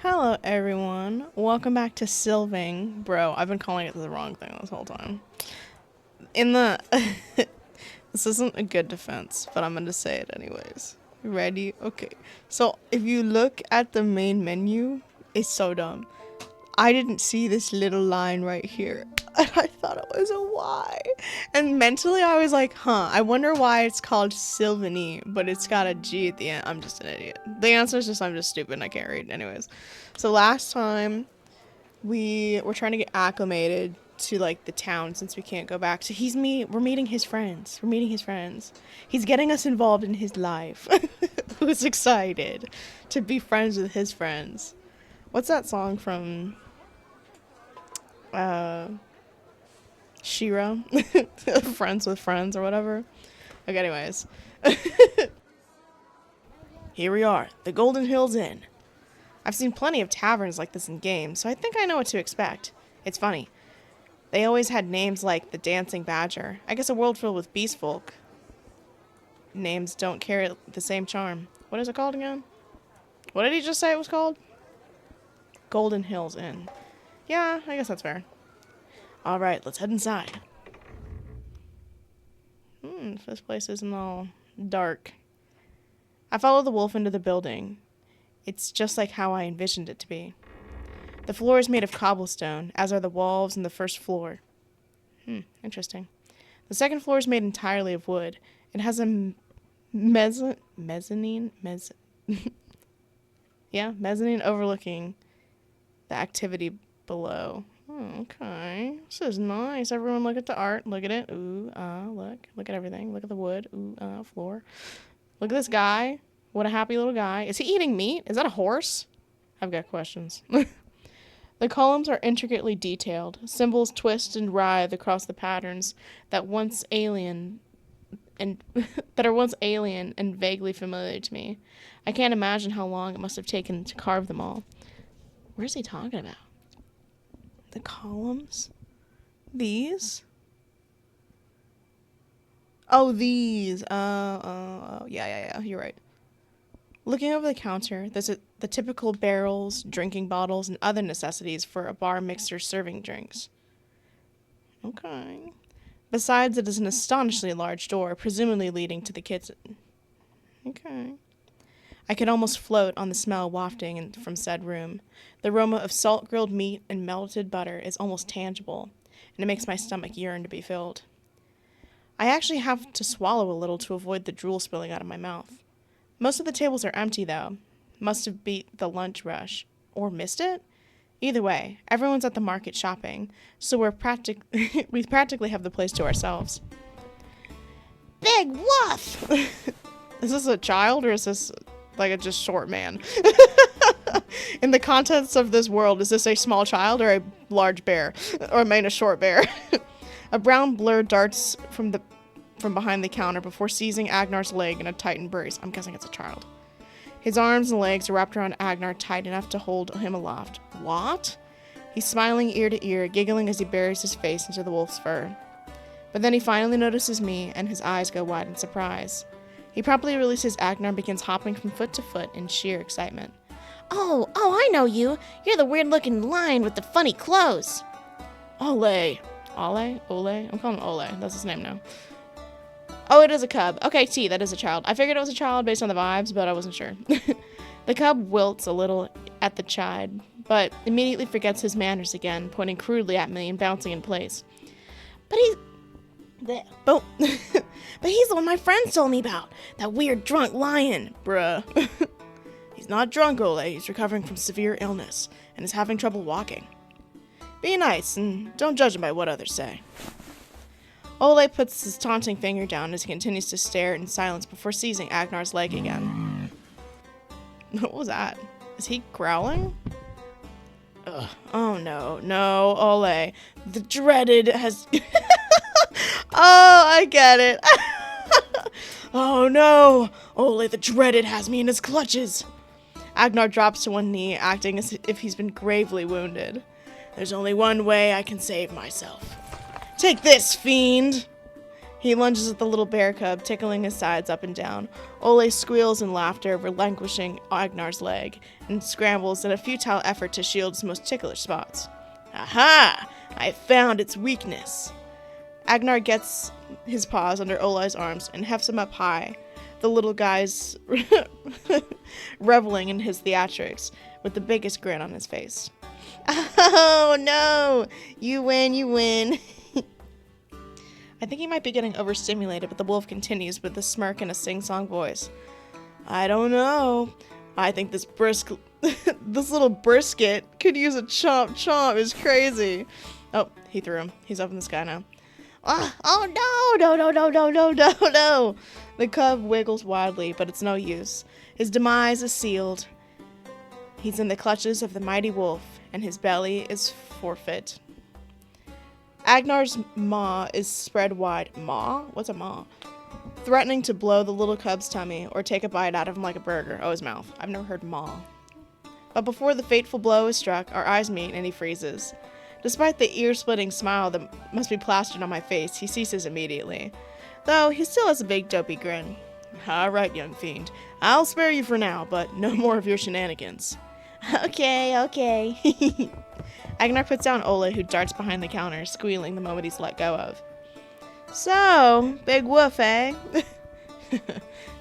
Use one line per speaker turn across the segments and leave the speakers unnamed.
Hello everyone, welcome back to Sylving. Bro, I've been calling it the wrong thing this whole time. In the... This isn't a good defense, but I'm gonna say it anyways. You ready? Okay. So, if you look at the main menu, it's so dumb. I didn't see this little line right here, and I thought it was a Y. And mentally I was like, I wonder why it's called Sylvany, but it's got a G at the end. I'm just an idiot. The answer is just I'm just stupid and I can't read. Anyways. So last time we were trying to get acclimated to like the town since we can't go back. So we're meeting his friends. We're meeting his friends. He's getting us involved in his life. Who's excited to be friends with his friends? What's that song from Shira? Friends with Friends or whatever. Okay, anyways. Here we are, the Golden Hills Inn. I've seen plenty of taverns like this in games, so I think I know what to expect. It's funny. They always had names like the Dancing Badger. I guess a world filled with beast folk names don't carry the same charm. What is it called again? What did he just say it was called? Golden Hills Inn. Yeah, I guess that's fair. Alright, let's head inside. This place isn't all dark. I follow the wolf into the building. It's just like how I envisioned it to be. The floor is made of cobblestone, as are the walls and the first floor. Interesting. The second floor is made entirely of wood. It has a mezzanine overlooking the activity below. Okay. This is nice. Everyone look at the art. Look at it. Ooh, look. Look at everything. Look at the wood. Ooh, floor. Look at this guy. What a happy little guy. Is he eating meat? Is that a horse? I've got questions. The columns are intricately detailed. Symbols twist and writhe across the patterns that are once alien and vaguely familiar to me. I can't imagine how long it must have taken to carve them all. Where's he talking about? The columns? These? Oh, these. Yeah, you're right. Looking over the counter, there's the typical barrels, drinking bottles, and other necessities for a bar mixer serving drinks. Okay. Besides, it is an astonishingly large door, presumably leading to the kitchen. Okay. I could almost float on the smell wafting from said room. The aroma of salt-grilled meat and melted butter is almost tangible, and it makes my stomach yearn to be filled. I actually have to swallow a little to avoid the drool spilling out of my mouth. Most of the tables are empty, though. Must have beat the lunch rush. Or missed it? Either way, everyone's at the market shopping, so we practically have the place to ourselves. Big woof! Is this a child, or is this like a just short man? In the contents of this world, is this a small child or a large bear? Or a short bear? A brown blur darts from behind the counter before seizing Agnar's leg in a tight embrace. I'm guessing it's a child. His arms and legs are wrapped around Agnar tight enough to hold him aloft. What? He's smiling ear to ear, giggling as he buries his face into the wolf's fur. But then he finally notices me, and his eyes go wide in surprise. He promptly releases Agnar and begins hopping from foot to foot in sheer excitement. Oh, I know you. You're the weird-looking lion with the funny clothes. Ole. Ole? I'm calling him Ole. That's his name now. Oh, it is a cub. Okay, that is a child. I figured it was a child based on the vibes, but I wasn't sure. The cub wilts a little at the chide, but immediately forgets his manners again, pointing crudely at me and bouncing in place. But he's the one my friends told me about. That weird drunk lion. Bruh. He's not drunk, Ole. He's recovering from severe illness and is having trouble walking. Be nice and don't judge him by what others say. Ole puts his taunting finger down as he continues to stare in silence before seizing Agnar's leg again. What was that? Is he growling? Ugh. Oh no, Ole. The dreaded has... Oh, I get it. Oh no, Ole the dreaded has me in his clutches. Agnar drops to one knee, acting as if he's been gravely wounded. There's only one way I can save myself. Take this, fiend! He lunges at the little bear cub, tickling his sides up and down. Ole squeals in laughter, relinquishing Agnar's leg, and scrambles in a futile effort to shield his most ticklish spots. Aha! I found its weakness. Agnar gets his paws under Ole's arms and hefts him up high. The little guy's reveling in his theatrics, with the biggest grin on his face. Oh no! You win, you win. I think he might be getting overstimulated, but the wolf continues with a smirk and a sing-song voice. I don't know. I think this little brisket could use a chomp chomp. It's crazy. Oh, he threw him. He's up in the sky now. Oh no. The cub wiggles wildly, but it's no use. His demise is sealed. He's in the clutches of the mighty wolf, and his belly is forfeit. Agnar's maw is spread wide. Maw? What's a maw? Threatening to blow the little cub's tummy or take a bite out of him like a burger. Oh, his mouth. I've never heard maw. But before the fateful blow is struck, our eyes meet and he freezes. Despite the ear-splitting smile that must be plastered on my face, he ceases immediately. Though he still has a big dopey grin. All right, young fiend. I'll spare you for now, but no more of your shenanigans. Okay. Agnar puts down Ole, who darts behind the counter, squealing the moment he's let go of. So, big woof, eh?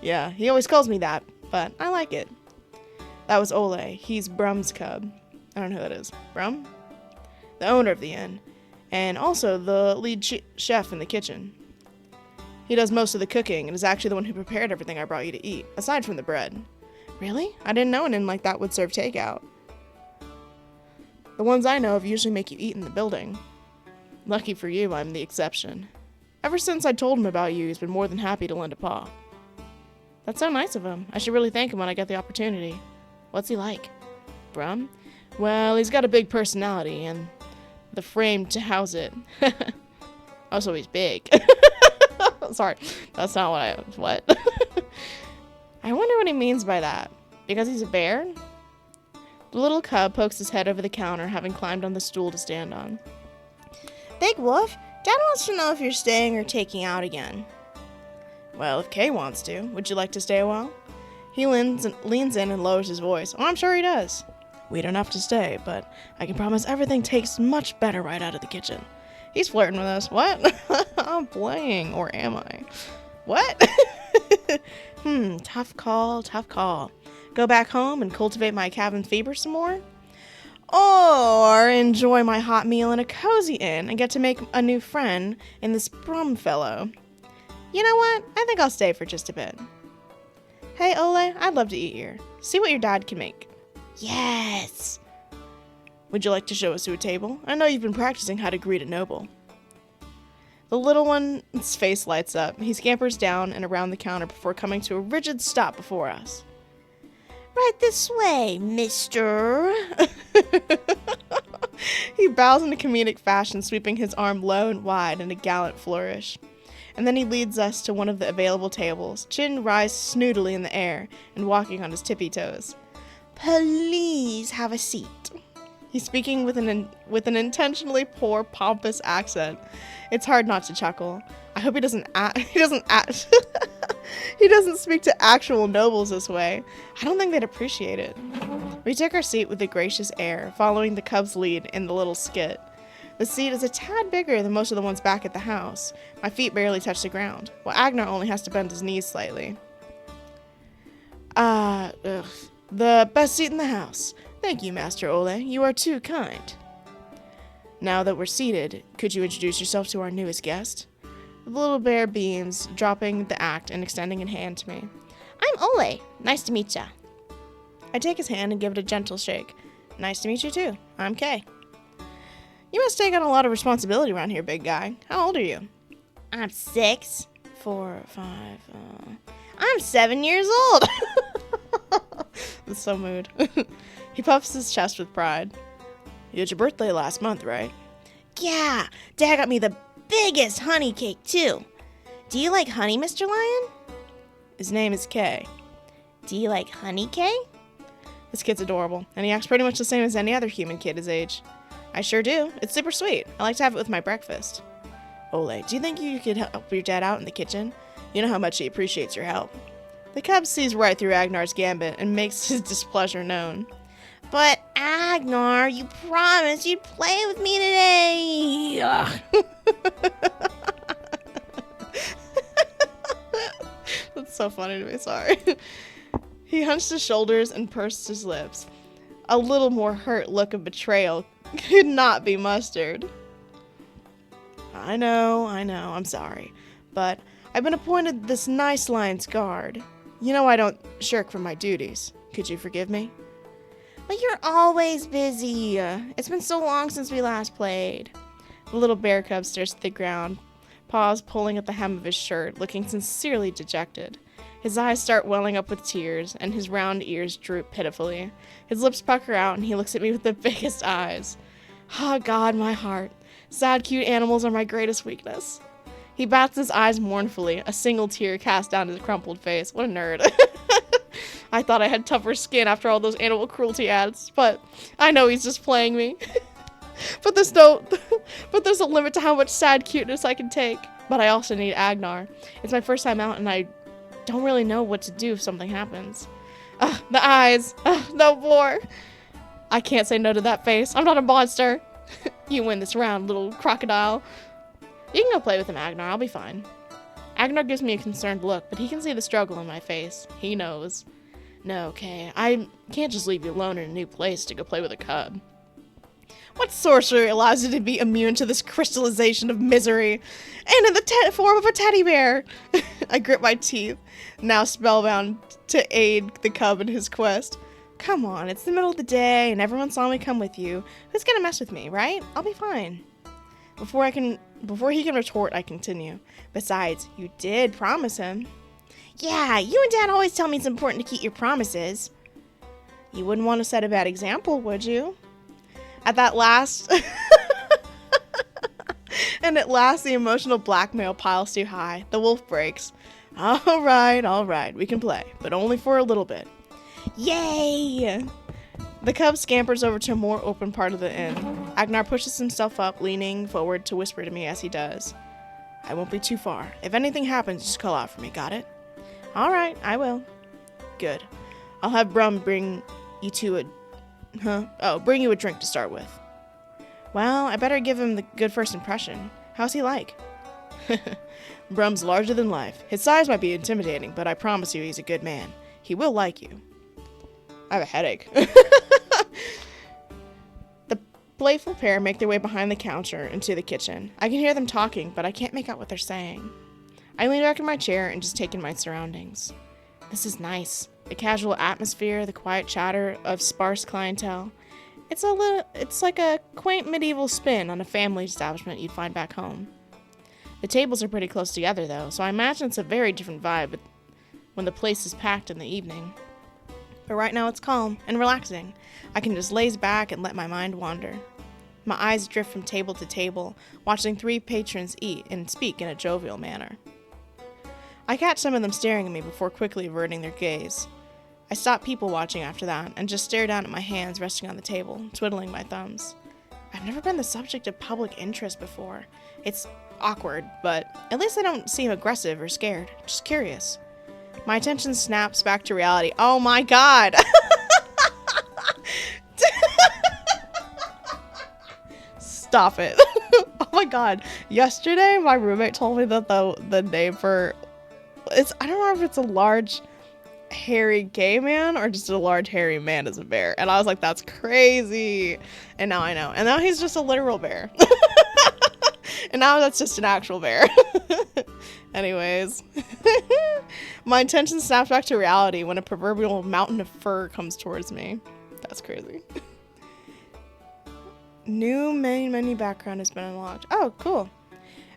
Yeah, he always calls me that, but I like it. That was Ole. He's Brum's cub. I don't know who that is. Brum? The owner of the inn, and also the lead chef in the kitchen. He does most of the cooking and is actually the one who prepared everything I brought you to eat, aside from the bread. Really? I didn't know an inn like that would serve takeout. The ones I know of usually make you eat in the building. Lucky for you, I'm the exception. Ever since I told him about you, he's been more than happy to lend a paw. That's so nice of him. I should really thank him when I get the opportunity. What's he like? Brum? Well, he's got a big personality and the frame to house it. Also, he's big. Sorry, that's not what I wonder what he means by that. Because he's a bear? The little cub pokes his head over the counter, having climbed on the stool to stand on. Big Wolf, Dad wants to know if you're staying or taking out again. Well, if Kay wants to, would you like to stay a while? He leans in and lowers his voice. Oh, I'm sure he does. We don't have to stay, but I can promise everything tastes much better right out of the kitchen. He's flirting with us. What? I'm playing, or am I? What? Tough call. Go back home and cultivate my cabin fever some more? Or enjoy my hot meal in a cozy inn and get to make a new friend in this Brum fellow? You know what? I think I'll stay for just a bit. Hey, Ole, I'd love to eat here. See what your dad can make. Yes! Would you like to show us to a table? I know you've been practicing how to greet a noble. The little one's face lights up. He scampers down and around the counter before coming to a rigid stop before us. Right this way, mister. He bows in a comedic fashion, sweeping his arm low and wide in a gallant flourish. And then he leads us to one of the available tables, chin raised snootily in the air and walking on his tippy toes. Please have a seat. He's speaking with an intentionally poor, pompous accent. It's hard not to chuckle. I hope he doesn't he doesn't speak to actual nobles this way. I don't think they'd appreciate it. We took our seat with a gracious air, following the cub's lead in the little skit. The seat is a tad bigger than most of the ones back at the house. My feet barely touch the ground, while Agnar only has to bend his knees slightly. The best seat in the house. Thank you, Master Ole. You are too kind. Now that we're seated, could you introduce yourself to our newest guest? The little bear beams, dropping the act and extending a hand to me. I'm Ole. Nice to meet ya. I take his hand and give it a gentle shake. Nice to meet you too. I'm Kay. You must take on a lot of responsibility around here, big guy. How old are you? I'm 6. 4, 5, I'm 7 years old. That's so mood. He puffs his chest with pride. You had your birthday last month, right? Yeah, Dad got me the biggest honey cake, too. Do you like honey, Mr. Lion? His name is Kay. Do you like honey, Kay? This kid's adorable, and he acts pretty much the same as any other human kid his age. I sure do. It's super sweet. I like to have it with my breakfast. Ole, do you think you could help your dad out in the kitchen? You know how much he appreciates your help. The cub sees right through Agnar's gambit and makes his displeasure known. But Agnar, you promised you'd play with me today. That's so funny to me, sorry. He hunched his shoulders and pursed his lips. A little more hurt look of betrayal could not be mustered. I know, I'm sorry. But I've been appointed this nice lion's guard. You know I don't shirk from my duties. Could you forgive me? But you're always busy. It's been so long since we last played. The little bear cub stares to the ground, paws pulling at the hem of his shirt, looking sincerely dejected. His eyes start welling up with tears, and his round ears droop pitifully. His lips pucker out, and he looks at me with the biggest eyes. Ah, God, my heart. Sad, cute animals are my greatest weakness. He bats his eyes mournfully, a single tear cast down his crumpled face. What a nerd. I thought I had tougher skin after all those animal cruelty ads, but I know he's just playing me. But there's a limit to how much sad cuteness I can take. But I also need Agnar. It's my first time out, and I don't really know what to do if something happens. The eyes. No more. I can't say no to that face. I'm not a monster. You win this round, little crocodile. You can go play with him, Agnar. I'll be fine. Agnar gives me a concerned look, but he can see the struggle in my face. He knows. No, Kay. I can't just leave you alone in a new place to go play with a cub. What sorcery allows you to be immune to this crystallization of misery? And in the form of a teddy bear! I grip my teeth, now spellbound to aid the cub in his quest. Come on, it's the middle of the day, and everyone saw me come with you. Who's gonna mess with me, right? I'll be fine. Before he can retort, I continue. Besides, you did promise him. Yeah, you and Dad always tell me it's important to keep your promises. You wouldn't want to set a bad example, would you? At that last... And at last, the emotional blackmail piles too high. The wolf breaks. All right, we can play, but only for a little bit. Yay! The cub scampers over to a more open part of the inn. Agnar pushes himself up, leaning forward to whisper to me as he does. I won't be too far. If anything happens, just call out for me, got it? All right, I will. Good. I'll have Brum bring you a drink to start with. Well, I better give him the good first impression. How's he like? Brum's larger than life. His size might be intimidating, but I promise you he's a good man. He will like you. I have a headache. The playful pair make their way behind the counter into the kitchen. I can hear them talking, but I can't make out what they're saying. I lean back in my chair and just take in my surroundings. This is nice. The casual atmosphere, the quiet chatter of sparse clientele. It's like a quaint medieval spin on a family establishment you'd find back home. The tables are pretty close together though, so I imagine it's a very different vibe when the place is packed in the evening. But right now it's calm and relaxing. I can just laze back and let my mind wander. My eyes drift from table to table, watching 3 patrons eat and speak in a jovial manner. I catch some of them staring at me before quickly averting their gaze. I stop people watching after that and just stare down at my hands resting on the table, twiddling my thumbs. I've never been the subject of public interest before. It's awkward, but at least I don't seem aggressive or scared, just curious. My attention snaps back to reality. Oh my god! Stop it. Oh my god. Yesterday, my roommate told me that the name for... I don't know if it's a large hairy gay man or just a large hairy man is a bear. And I was like, that's crazy. And now I know. And now he's just a literal bear. And now that's just an actual bear. Anyways. My attention snaps back to reality when a proverbial mountain of fur comes towards me. That's crazy. New menu background has been unlocked. Oh, cool.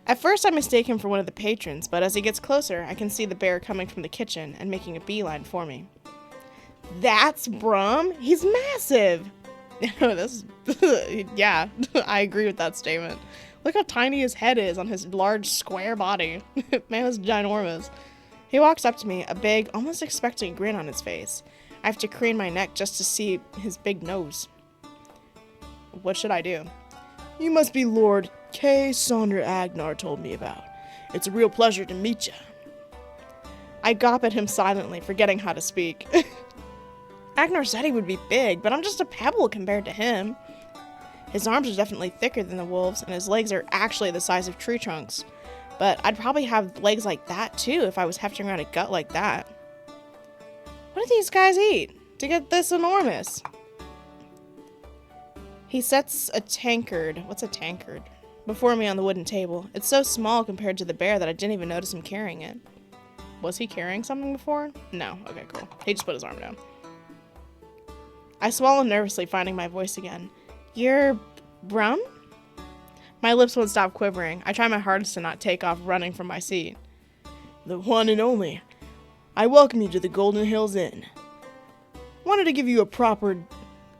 At first I mistake him for one of the patrons, but as he gets closer, I can see the bear coming from the kitchen and making a beeline for me. That's Brum? He's massive! Yeah, I agree with that statement. Look how tiny his head is on his large, square body. Man is ginormous. He walks up to me, a big, almost expectant grin on his face. I have to crane my neck just to see his big nose. What should I do? You must be Lord Kay Sonder Agnar told me about. It's a real pleasure to meet you. I gawp at him silently, forgetting how to speak. Agnar said he would be big, but I'm just a pebble compared to him. His arms are definitely thicker than the wolves, and his legs are actually the size of tree trunks. But I'd probably have legs like that too if I was hefting around a gut like that. What do these guys eat to get this enormous? He sets a tankard. What's a tankard? Before me on the wooden table. It's so small compared to the bear that I didn't even notice him carrying it. Was he carrying something before? No. Okay, cool. He just put his arm down. I swallow nervously, finding my voice again. You're Brum? My lips won't stop quivering. I try my hardest to not take off running from my seat. The one and only. I welcome you to the Golden Hills Inn. Wanted to give you a proper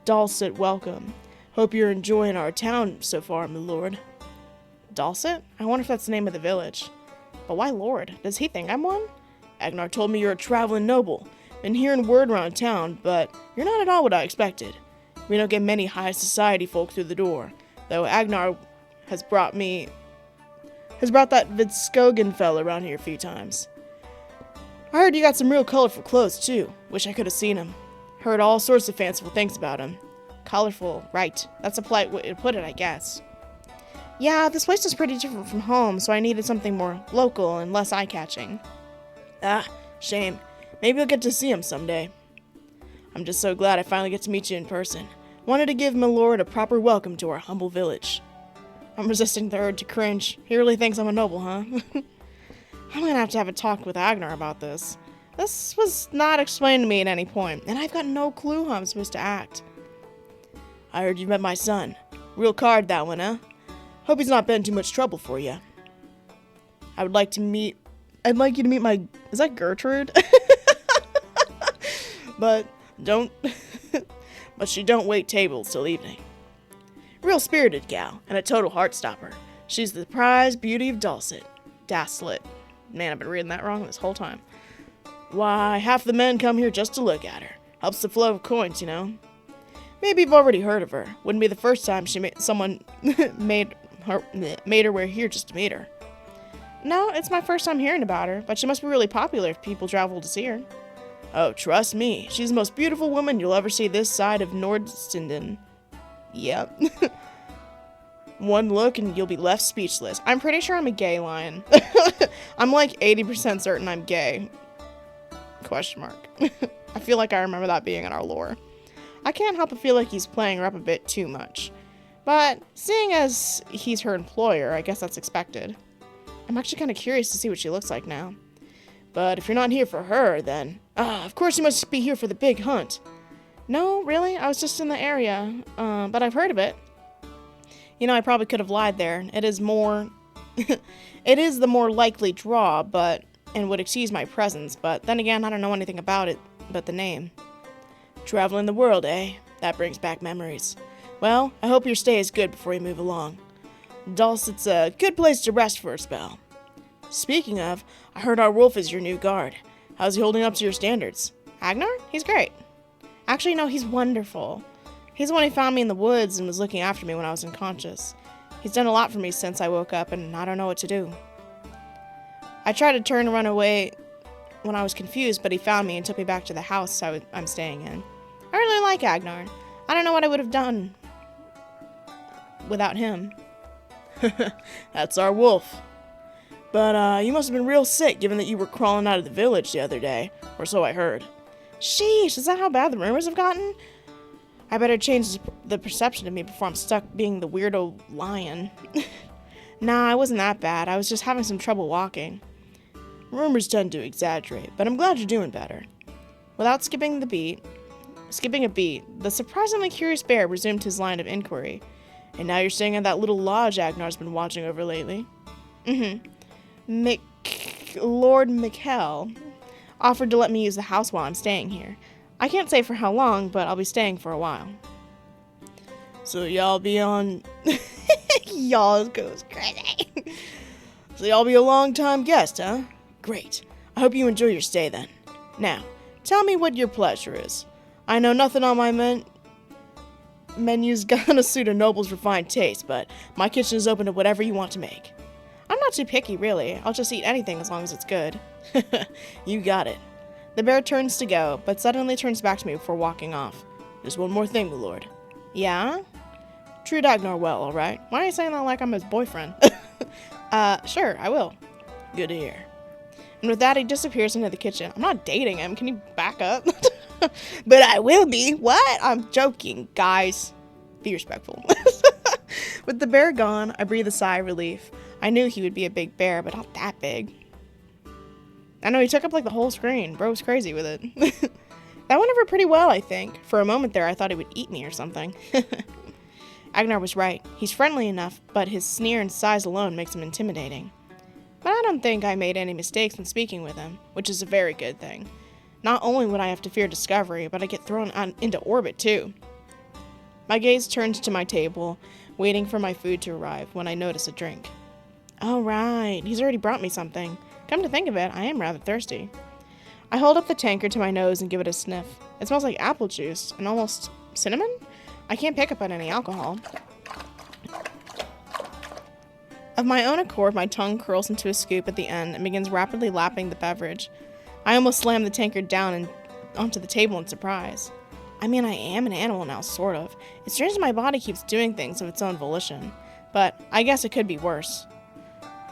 Dulcet welcome. Hope you're enjoying our town so far, my lord. Dulcet? I wonder if that's the name of the village. But why lord? Does he think I'm one? Agnar told me you're a traveling noble. Been hearing word around town, but you're not at all what I expected. We don't get many high society folk through the door, though Agnar has brought that Vidskogen fella around here a few times. I heard you got some real colorful clothes, too. Wish I could have seen him. Heard all sorts of fanciful things about him. Colorful, right. That's a polite way to put it, I guess. Yeah, this place is pretty different from home, so I needed something more local and less eye-catching. Ah, shame. Maybe I'll get to see him someday. I'm just so glad I finally get to meet you in person. Wanted to give my lord a proper welcome to our humble village. I'm resisting the urge to cringe. He really thinks I'm a noble, huh? I'm gonna have a talk with Agnar about this. This was not explained to me at any point, and I've got no clue how I'm supposed to act. I heard you met my son. Real card, that one, huh? Hope he's not been too much trouble for you. I'd like you to meet my... Is that Gertrude? But she don't wait tables till evening. Real spirited gal, and a total heartstopper. She's the prized beauty of Dulcet. Daslet. Man, I've been reading that wrong this whole time. Why, half the men come here just to look at her. Helps the flow of coins, you know. Maybe you've already heard of her. Wouldn't be the first time someone made her wear here just to meet her. No, it's my first time hearing about her, but she must be really popular if people travel to see her. Oh, trust me, she's the most beautiful woman you'll ever see this side of Nordstinden. Yep. One look and you'll be left speechless. I'm pretty sure I'm a gay lion. I'm like 80% certain I'm gay. Question mark. I feel like I remember that being in our lore. I can't help but feel like he's playing her up a bit too much. But seeing as he's her employer, I guess that's expected. I'm actually kind of curious to see what she looks like now. But if you're not here for her, then... of course you must be here for the big hunt. No, really? I was just in the area. But I've heard of it. You know, I probably could have lied there. It is more... it is the more likely draw, and would excuse my presence. But then again, I don't know anything about it but the name. Traveling the world, eh? That brings back memories. Well, I hope your stay is good before you move along. Dulcet's a good place to rest for a spell. Speaking of, I heard our wolf is your new guard. How's he holding up to your standards? Agnar? He's great. Actually, no, he's wonderful. He's the one who found me in the woods and was looking after me when I was unconscious. He's done a lot for me since I woke up, and I don't know what to do. I tried to turn and run away when I was confused, but he found me and took me back to the house I'm staying in. I really like Agnar. I don't know what I would have done without him. That's our wolf. But, you must have been real sick, given that you were crawling out of the village the other day, or so I heard. Sheesh, is that how bad the rumors have gotten? I better change the perception of me before I'm stuck being the weirdo lion. Nah, I wasn't that bad. I was just having some trouble walking. Rumors tend to exaggerate, but I'm glad you're doing better. Without skipping a beat, the surprisingly curious bear resumed his line of inquiry. And now you're staying at that little lodge Agnar's been watching over lately. Lord Mikkel offered to let me use the house while I'm staying here. I can't say for how long, but I'll be staying for a while. So y'all be on... Y'all goes crazy. So y'all be a long-time guest, huh? Great. I hope you enjoy your stay then. Now, tell me what your pleasure is. I know nothing on my men... menu's gonna suit a noble's refined taste, but my kitchen is open to whatever you want to make. I'm not too picky, really. I'll just eat anything as long as it's good. You got it. The bear turns to go, but suddenly turns back to me before walking off. Just one more thing, my lord. Yeah? Treat Agnar well, alright? Why are you saying that like I'm his boyfriend? Sure, I will. Good to hear. And with that, he disappears into the kitchen. I'm not dating him. Can you back up? But I will be. What? I'm joking, guys. Be respectful. With the bear gone, I breathe a sigh of relief. I knew he would be a big bear, but not that big. I know, he took up like the whole screen. Bro was crazy with it. That went over pretty well, I think. For a moment there, I thought he would eat me or something. Agnar was right. He's friendly enough, but his sneer and size alone makes him intimidating. But I don't think I made any mistakes when speaking with him, which is a very good thing. Not only would I have to fear discovery, but I get thrown into orbit too. My gaze turns to my table, waiting for my food to arrive when I notice a drink. Oh right, he's already brought me something. Come to think of it, I am rather thirsty. I hold up the tankard to my nose and give it a sniff. It smells like apple juice and almost cinnamon? I can't pick up on any alcohol. Of my own accord, my tongue curls into a scoop at the end and begins rapidly lapping the beverage. I almost slam the tankard down and onto the table in surprise. I mean, I am an animal now, sort of. It's strange that my body keeps doing things of its own volition, but I guess it could be worse.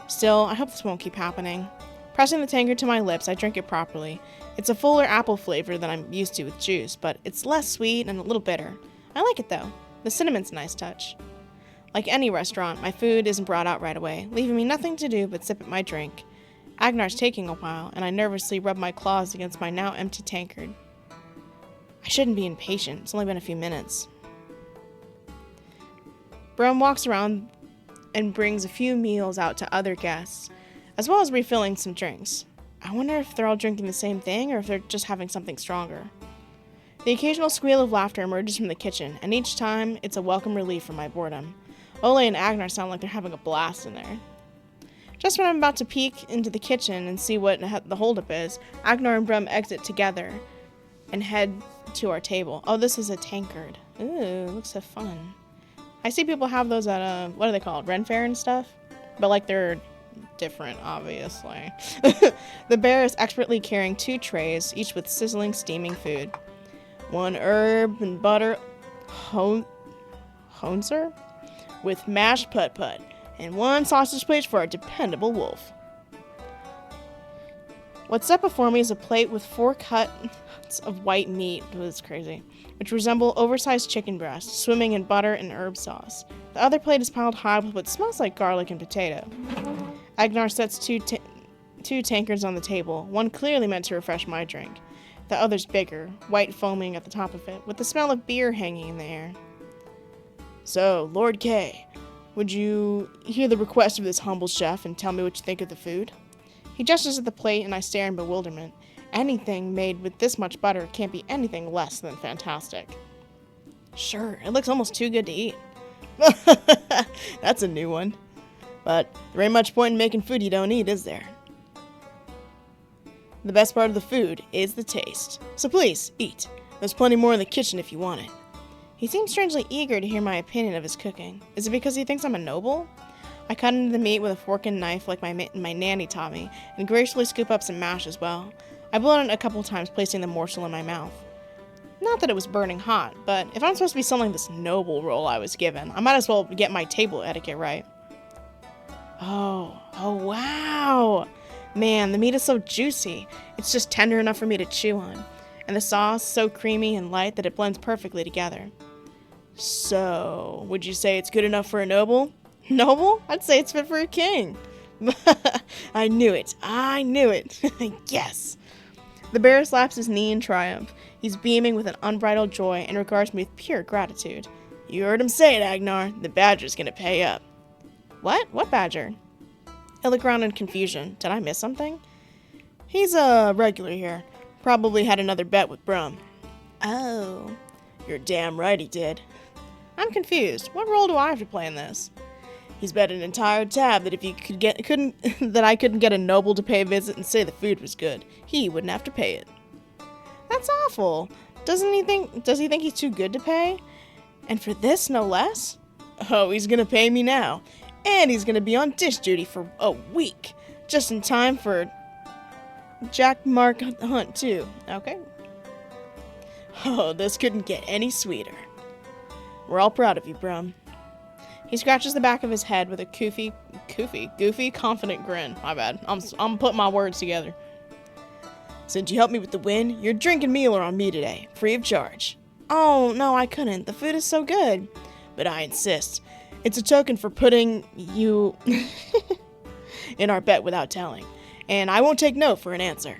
Still, I hope this won't keep happening. Pressing the tankard to my lips, I drink it properly. It's a fuller apple flavor than I'm used to with juice, but it's less sweet and a little bitter. I like it though. The cinnamon's a nice touch. Like any restaurant, my food isn't brought out right away, leaving me nothing to do but sip at my drink. Agnar's taking a while, and I nervously rub my claws against my now empty tankard. I shouldn't be impatient. It's only been a few minutes. Brum walks around and brings a few meals out to other guests, as well as refilling some drinks. I wonder if they're all drinking the same thing or if they're just having something stronger. The occasional squeal of laughter emerges from the kitchen, and each time it's a welcome relief from my boredom. Ole and Agnar sound like they're having a blast in there. Just when I'm about to peek into the kitchen and see what the holdup is, Agnar and Brum exit together and head to our table. Oh, this is a tankard. Ooh, looks so fun. I see people have those at, what are they called? Ren Fair and stuff? But like they're different, obviously. The bear is expertly carrying 2 trays, each with sizzling, steaming food. 1 herb and butter honser with mashed putt-putt, and 1 sausage plate for our dependable wolf. What's set before me is a plate with 4 cuts of white meat, that's crazy, which resemble oversized chicken breasts, swimming in butter and herb sauce. The other plate is piled high with what smells like garlic and potato. Agnar sets 2 tankards on the table, one clearly meant to refresh my drink. The other's bigger, white foaming at the top of it, with the smell of beer hanging in the air. So, Lord K, would you hear the request of this humble chef and tell me what you think of the food? He gestures at the plate and I stare in bewilderment. Anything made with this much butter can't be anything less than fantastic. Sure, it looks almost too good to eat. That's a new one. But there ain't much point in making food you don't eat, is there? The best part of the food is the taste. So please, eat. There's plenty more in the kitchen if you want it. He seems strangely eager to hear my opinion of his cooking. Is it because he thinks I'm a noble? I cut into the meat with a fork and knife like my nanny taught me, and gracefully scoop up some mash as well. I blow on it a couple times, placing the morsel in my mouth. Not that it was burning hot, but if I'm supposed to be selling this noble role I was given, I might as well get my table etiquette right. Oh wow! Man, the meat is so juicy. It's just tender enough for me to chew on. And the sauce so creamy and light that it blends perfectly together. So, would you say it's good enough for a noble? Noble? I'd say it's fit for a king. I knew it. Yes. The bear slaps his knee in triumph. He's beaming with an unbridled joy and regards me with pure gratitude. You heard him say it, Agnar. The badger's gonna pay up. What? What badger? I look around in confusion. Did I miss something? He's a regular here. Probably had another bet with Brum. Oh. You're damn right he did. I'm confused. What role do I have to play in this? He's bet an entire tab that if he I couldn't get a noble to pay a visit and say the food was good, he wouldn't have to pay it. That's awful. Does he think he's too good to pay? And for this, no less? Oh, he's gonna pay me now. And he's gonna be on dish duty for a week. Just in time for Jack Mark Hunt, too. Okay. Oh, this couldn't get any sweeter. We're all proud of you, Brum. He scratches the back of his head with a goofy, confident grin. My bad. I'm putting my words together. Since you helped me with the win, your drink and meal are on me today, free of charge. Oh, no, I couldn't. The food is so good. But I insist. It's a token for putting you in our bet without telling. And I won't take no for an answer.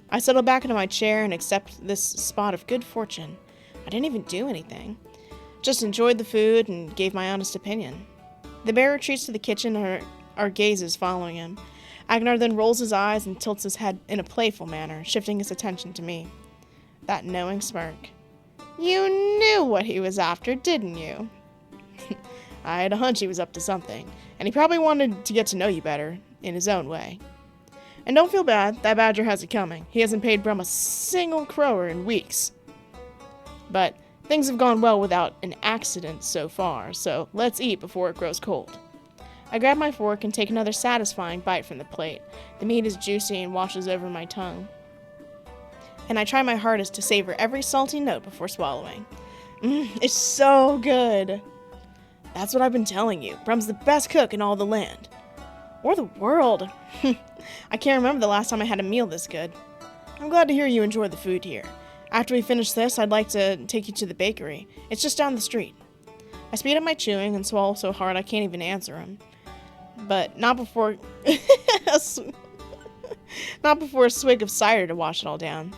I settle back into my chair and accept this spot of good fortune. I didn't even do anything. Just enjoyed the food and gave my honest opinion. The bear retreats to the kitchen, our gazes following him. Agnar then rolls his eyes and tilts his head in a playful manner, shifting his attention to me. That knowing smirk. You knew what he was after, didn't you? I had a hunch he was up to something, and he probably wanted to get to know you better, in his own way. And don't feel bad, that badger has it coming. He hasn't paid Brum a single crower in weeks. But things have gone well without an accident so far, so let's eat before it grows cold. I grab my fork and take another satisfying bite from the plate. The meat is juicy and washes over my tongue. And I try my hardest to savor every salty note before swallowing. It's so good. That's what I've been telling you. Brum's the best cook in all the land. Or the world. I can't remember the last time I had a meal this good. I'm glad to hear you enjoy the food here. After we finish this, I'd like to take you to the bakery. It's just down the street. I speed up my chewing and swallow so hard I can't even answer him. But not before not before a swig of cider to wash it all down.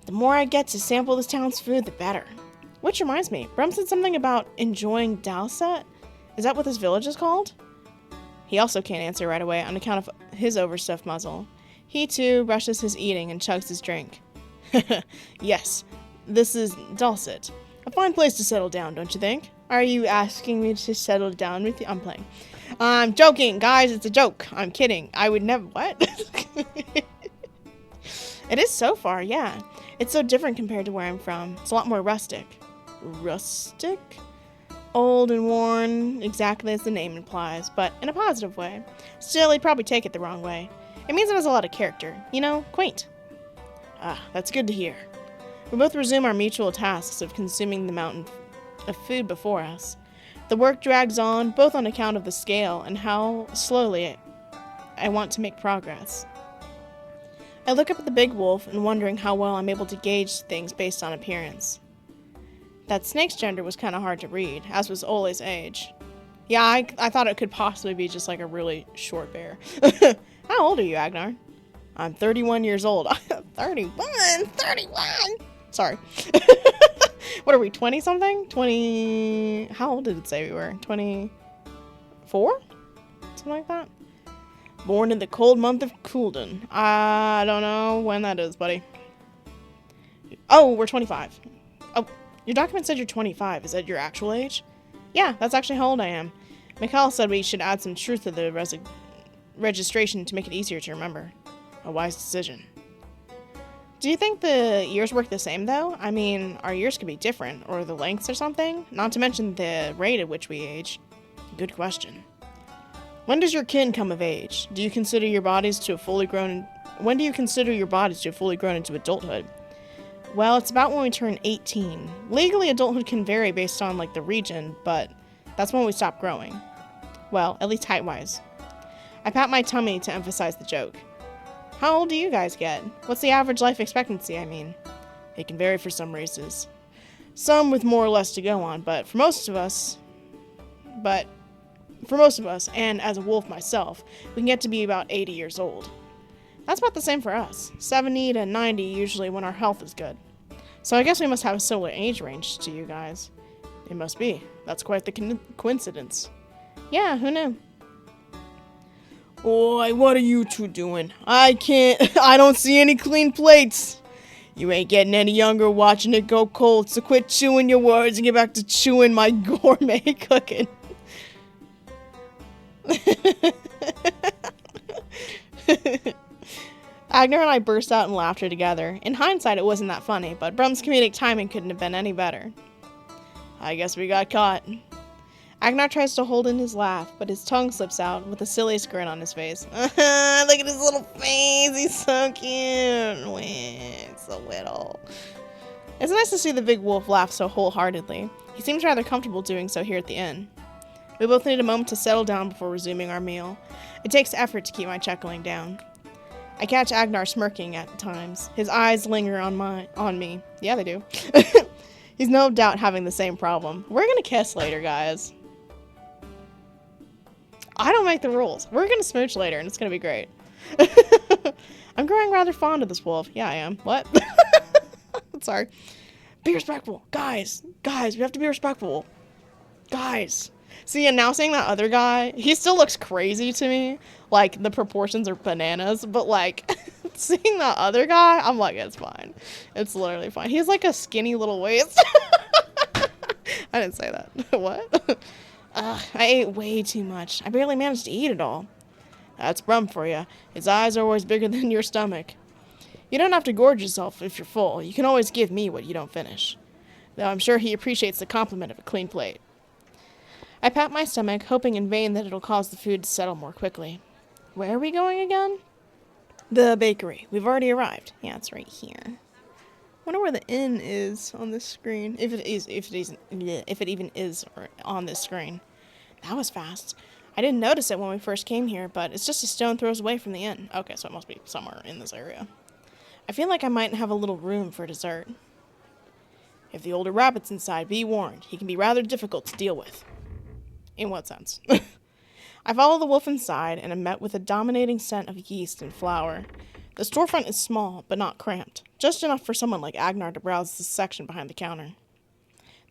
The more I get to sample this town's food, the better. Which reminds me, Brum said something about enjoying Dalset? Is that what this village is called? He also can't answer right away on account of his overstuffed muzzle. He, too, rushes his eating and chugs his drink. Yes, this is Dalset. A fine place to settle down, don't you think? Are you asking me to settle down with you? I'm playing. I'm joking, guys, it's a joke. I'm kidding. I would never... What? It is so far, yeah. It's so different compared to where I'm from. It's a lot more rustic. Rustic? Old and worn, exactly as the name implies, but in a positive way. Still, he'd probably take it the wrong way. It means it has a lot of character. You know, quaint. Ah, that's good to hear. We both resume our mutual tasks of consuming the mountain of food before us. The work drags on, both on account of the scale and how slowly I want to make progress. I look up at the big wolf and wondering how well I'm able to gauge things based on appearance. That snake's gender was kind of hard to read, as was Ole's age. Yeah, I thought it could possibly be just like a really short bear. How old are you, Agnar? I'm 31 years old. 31? Sorry. What are we, 20-something? 20... How old did it say we were? 24? Something like that? Born in the cold month of Kulden. I don't know when that is, buddy. Oh, we're 25. Oh, your document said you're 25. Is that your actual age? Yeah, that's actually how old I am. Mikhail said we should add some truth to the registration to make it easier to remember. A wise decision. Do you think the years work the same, though? I mean, our years could be different, or the lengths or something? Not to mention the rate at which we age. Good question. When does your kin come of age? Do you consider your bodies to have fully grown... When do you consider your bodies to have fully grown into adulthood? Well, it's about when we turn 18. Legally, adulthood can vary based on, like, the region, but that's when we stop growing. Well, at least height-wise. I pat my tummy to emphasize the joke. How old do you guys get? What's the average life expectancy, I mean? It can vary for some races. Some with more or less to go on, but for most of us, and as a wolf myself, we can get to be about 80 years old. That's about the same for us. 70 to 90 usually when our health is good. So I guess we must have a similar age range to you guys. It must be. That's quite the coincidence. Yeah, who knew? Boy, what are you two doing? I don't see any clean plates. You ain't getting any younger watching it go cold, so quit chewing your words and get back to chewing my gourmet cooking. Agnar and I burst out in laughter together. In hindsight, it wasn't that funny, but Brum's comedic timing couldn't have been any better. I guess we got caught. Agnar tries to hold in his laugh, but his tongue slips out with the silliest grin on his face. Look at his little face. He's so cute. Wait, so little. It's nice to see the big wolf laugh so wholeheartedly. He seems rather comfortable doing so here at the inn. We both need a moment to settle down before resuming our meal. It takes effort to keep my chuckling down. I catch Agnar smirking at times. His eyes linger on me. Yeah, they do. He's no doubt having the same problem. We're gonna kiss later, guys. I don't make the rules. We're gonna smooch later, and it's gonna be great. I'm growing rather fond of this wolf. Yeah, I am. What? Sorry. Be respectful. Guys, we have to be respectful. Guys. See, and now seeing that other guy, he still looks crazy to me. Like, the proportions are bananas, but, like, seeing that other guy, I'm like, it's fine. It's literally fine. He has, like, a skinny little waist. I didn't say that. What? I ate way too much. I barely managed to eat it all. That's Brum for you. His eyes are always bigger than your stomach. You don't have to gorge yourself if you're full. You can always give me what you don't finish. Though I'm sure he appreciates the compliment of a clean plate. I pat my stomach, hoping in vain that it'll cause the food to settle more quickly. Where are we going again? The bakery. We've already arrived. Yeah, it's right here. Wonder where the inn is on this screen. If it even is on this screen. That was fast. I didn't notice it when we first came here, but it's just a stone throws away from the inn. Okay, so it must be somewhere in this area. I feel like I might have a little room for dessert. If the older rabbit's inside, be warned. He can be rather difficult to deal with. In what sense? I follow the wolf inside and am met with a dominating scent of yeast and flour. The storefront is small, but not cramped. Just enough for someone like Agnar to browse the section behind the counter.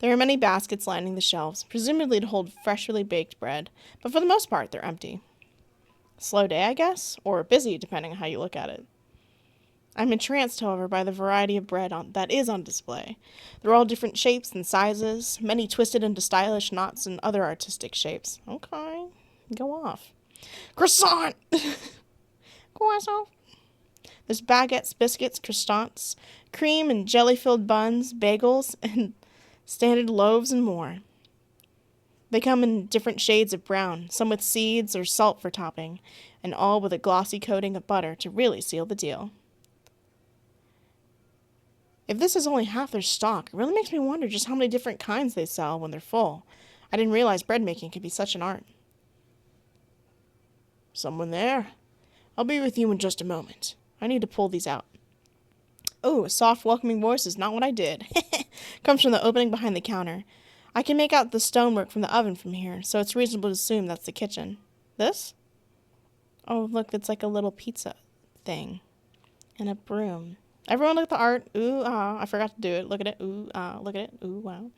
There are many baskets lining the shelves, presumably to hold freshly baked bread, but for the most part, they're empty. Slow day, I guess? Or busy, depending on how you look at it. I'm entranced, however, by the variety of bread that is on display. They're all different shapes and sizes, many twisted into stylish knots and other artistic shapes. Okay, go off. Croissant! Croissant. There's baguettes, biscuits, croissants, cream and jelly-filled buns, bagels, and standard loaves and more. They come in different shades of brown, some with seeds or salt for topping, and all with a glossy coating of butter to really seal the deal. If this is only half their stock, it really makes me wonder just how many different kinds they sell when they're full. I didn't realize bread making could be such an art. Someone there? I'll be with you in just a moment. I need to pull these out. Oh, a soft, welcoming voice is not what I did. Comes from the opening behind the counter. I can make out the stonework from the oven from here, so it's reasonable to assume that's the kitchen. This? Oh, look, it's like a little pizza thing. And a broom. Everyone look at the art. Ooh, ah, I forgot to do it. Look at it. Ooh, ah, look at it. Ooh, wow.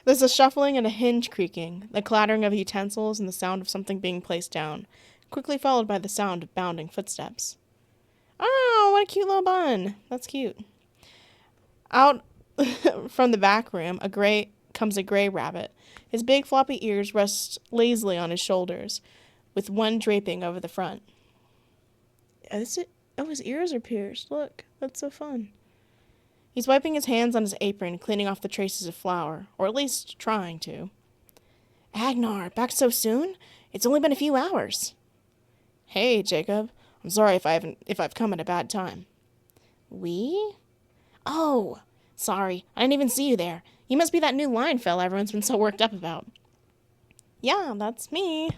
There's a shuffling and a hinge creaking, the clattering of utensils and the sound of something being placed down, quickly followed by the sound of bounding footsteps. Oh, what a cute little bun. That's cute. Out from the back room, comes a gray rabbit. His big floppy ears rest lazily on his shoulders, with one draping over the front. Is it? Oh, his ears are pierced. Look, that's so fun. He's wiping his hands on his apron, cleaning off the traces of flour, or at least trying to. Agnar, back so soon? It's only been a few hours. Hey, Jacob. I'm sorry if I've come at a bad time. We? Oh, sorry. I didn't even see you there. You must be that new line fella everyone's been so worked up about. Yeah, that's me.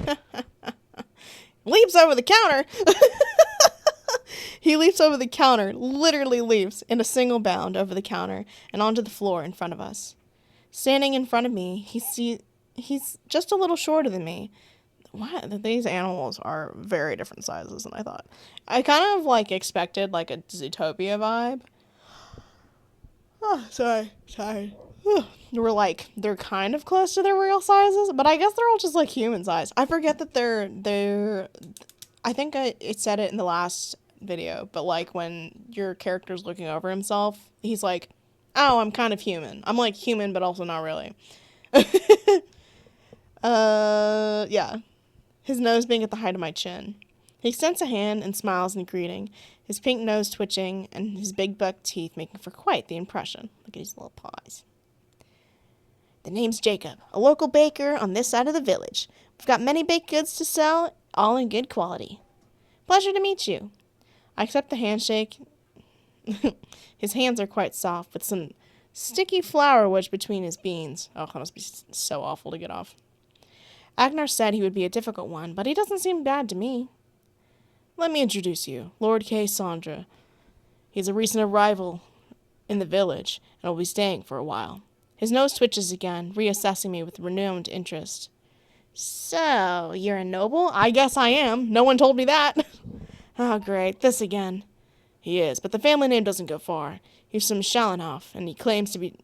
Leaps over the counter. He leaps over the counter, literally leaps in a single bound over the counter and onto the floor in front of us. Standing in front of me, he's just a little shorter than me. What? These animals are very different sizes than I thought. I kind of, expected, a Zootopia vibe. Oh, sorry. We're, they're kind of close to their real sizes, but I guess they're all just, human size. I forget that they're I think it said it in the last video, but, when your character's looking over himself, he's like, oh, I'm kind of human. I'm, human, but also not really. Yeah. His nose being at the height of my chin. He extends a hand and smiles in greeting, his pink nose twitching and his big buck teeth making for quite the impression. Look at his little paws. The name's Jacob, a local baker on this side of the village. We've got many baked goods to sell, all in good quality. Pleasure to meet you. I accept the handshake. His hands are quite soft, with some sticky flour wedged between his beans. Oh, that must be so awful to get off. Agnar said he would be a difficult one, but he doesn't seem bad to me. Let me introduce you, Lord K. Sandra. He's a recent arrival in the village, and will be staying for a while. His nose twitches again, reassessing me with renewed interest. So, you're a noble? I guess I am. No one told me that. Oh, great. This again. He is, but the family name doesn't go far. He's from Shallenhof, and he claims to be...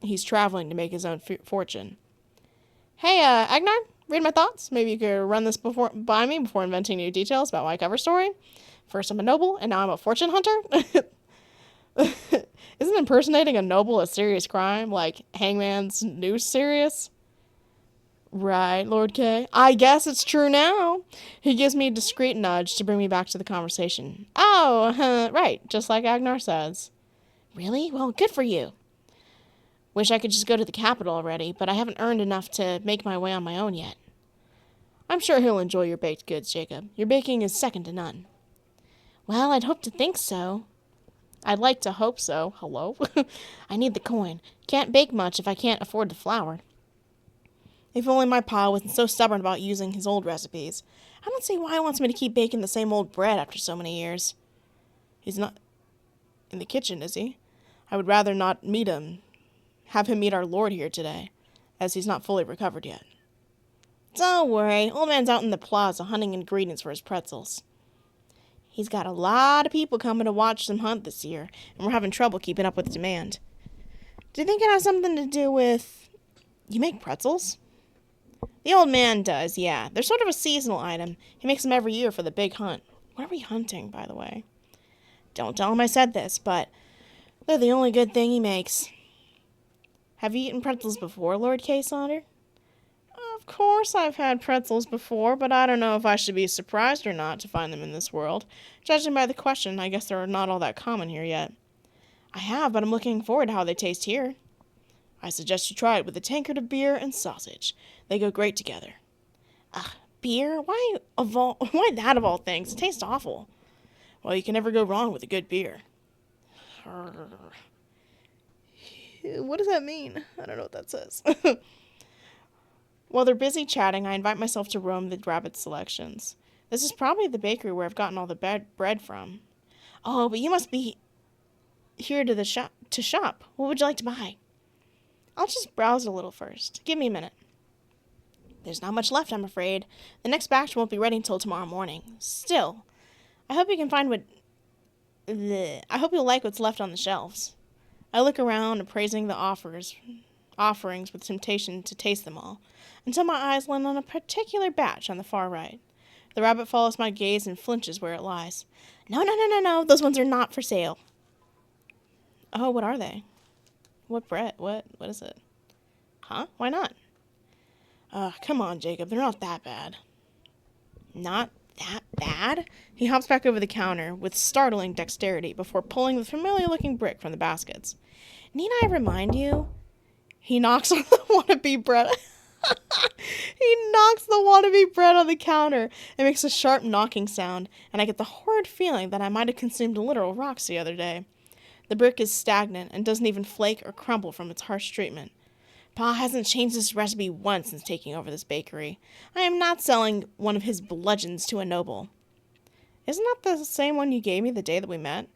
He's traveling to make his own fortune. Hey, Agnar, read my thoughts? Maybe you could run this by me before inventing new details about my cover story? First I'm a noble, and now I'm a fortune hunter? Isn't impersonating a noble a serious crime, like Hangman's Noose serious? Right, Lord K. I guess it's true now. He gives me a discreet nudge to bring me back to the conversation. Oh, right, just like Agnar says. Really? Well, good for you. Wish I could just go to the capital already, but I haven't earned enough to make my way on my own yet. I'm sure he'll enjoy your baked goods, Jacob. Your baking is second to none. Well, I'd hope to think so. I'd like to hope so. Hello? I need the coin. Can't bake much if I can't afford the flour. If only my pa wasn't so stubborn about using his old recipes. I don't see why he wants me to keep baking the same old bread after so many years. He's not in the kitchen, is he? I would rather not meet him. Have him meet our lord here today, as he's not fully recovered yet. Don't worry, old man's out in the plaza hunting ingredients for his pretzels. He's got a lot of people coming to watch them hunt this year, and we're having trouble keeping up with demand. Do you think it has something to do with... You make pretzels? The old man does, yeah. They're sort of a seasonal item. He makes them every year for the big hunt. What are we hunting, by the way? Don't tell him I said this, but they're the only good thing he makes. Have you eaten pretzels before, Lord K. Sonder? Of course I've had pretzels before, but I don't know if I should be surprised or not to find them in this world. Judging by the question, I guess they're not all that common here yet. I have, but I'm looking forward to how they taste here. I suggest you try it with a tankard of beer and sausage. They go great together. Ugh, beer? Why that of all things? It tastes awful. Well, you can never go wrong with a good beer. What does that mean? I don't know what that says. While they're busy chatting, I invite myself to roam the rabbit selections. This is probably the bakery where I've gotten all the bread from. Oh, but you must be here to shop. What would you like to buy? I'll just browse a little first. Give me a minute. There's not much left, I'm afraid. The next batch won't be ready until tomorrow morning. Still, I hope you can find I hope you'll like what's left on the shelves. I look around, appraising the offerings with temptation to taste them all, until my eyes land on a particular batch on the far right. The rabbit follows my gaze and flinches where it lies. No, those ones are not for sale. Oh, what are they? What bread? What is it? Huh? Why not? Come on, Jacob, they're not that bad. Not that bad? He hops back over the counter with startling dexterity before pulling the familiar-looking brick from the baskets. Need I remind you? He knocks on the wannabe bread. He knocks the wannabe bread on the counter and makes a sharp knocking sound, and I get the horrid feeling that I might have consumed literal rocks the other day. The brick is stagnant and doesn't even flake or crumble from its harsh treatment. Pa hasn't changed this recipe once since taking over this bakery. I am not selling one of his bludgeons to a noble. Isn't that the same one you gave me the day that we met?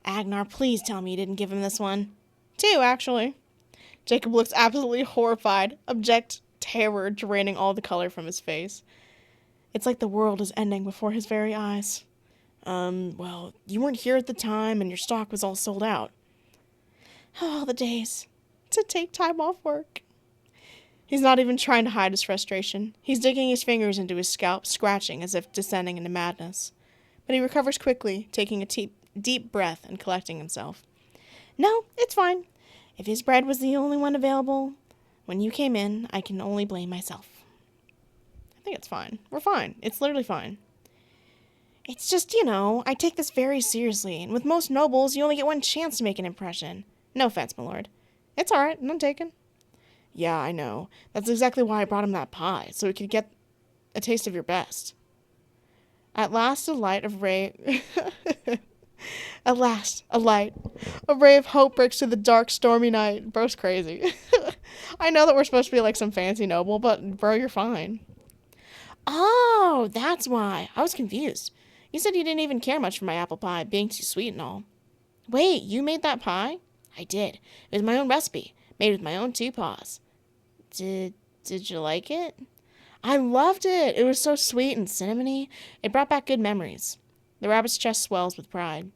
Agnar, please tell me you didn't give him this one. 2, actually. Jacob looks absolutely horrified, abject terror draining all the color from his face. It's like the world is ending before his very eyes. Well, you weren't here at the time and your stock was all sold out. Oh, the days. To take time off work. He's not even trying to hide his frustration. He's digging his fingers into his scalp, scratching as if descending into madness. But he recovers quickly, taking a deep breath and collecting himself. No, it's fine. If his bread was the only one available when you came in, I can only blame myself. I think it's fine. We're fine. It's literally fine. It's just, I take this very seriously, and with most nobles, you only get one chance to make an impression. No offense, my lord. It's all right, none taken. Yeah, I know. That's exactly why I brought him that pie, so he could get a taste of your best. At last, a light of ray. At last, a light. A ray of hope breaks through the dark, stormy night. Bro's crazy. I know that we're supposed to be like some fancy noble, but bro, you're fine. Oh, that's why. I was confused. You said you didn't even care much for my apple pie, being too sweet and all. Wait, you made that pie? I did. It was my own recipe, made with my own two paws. Did you like it? I loved it. It was so sweet and cinnamony. It brought back good memories. The rabbit's chest swells with pride.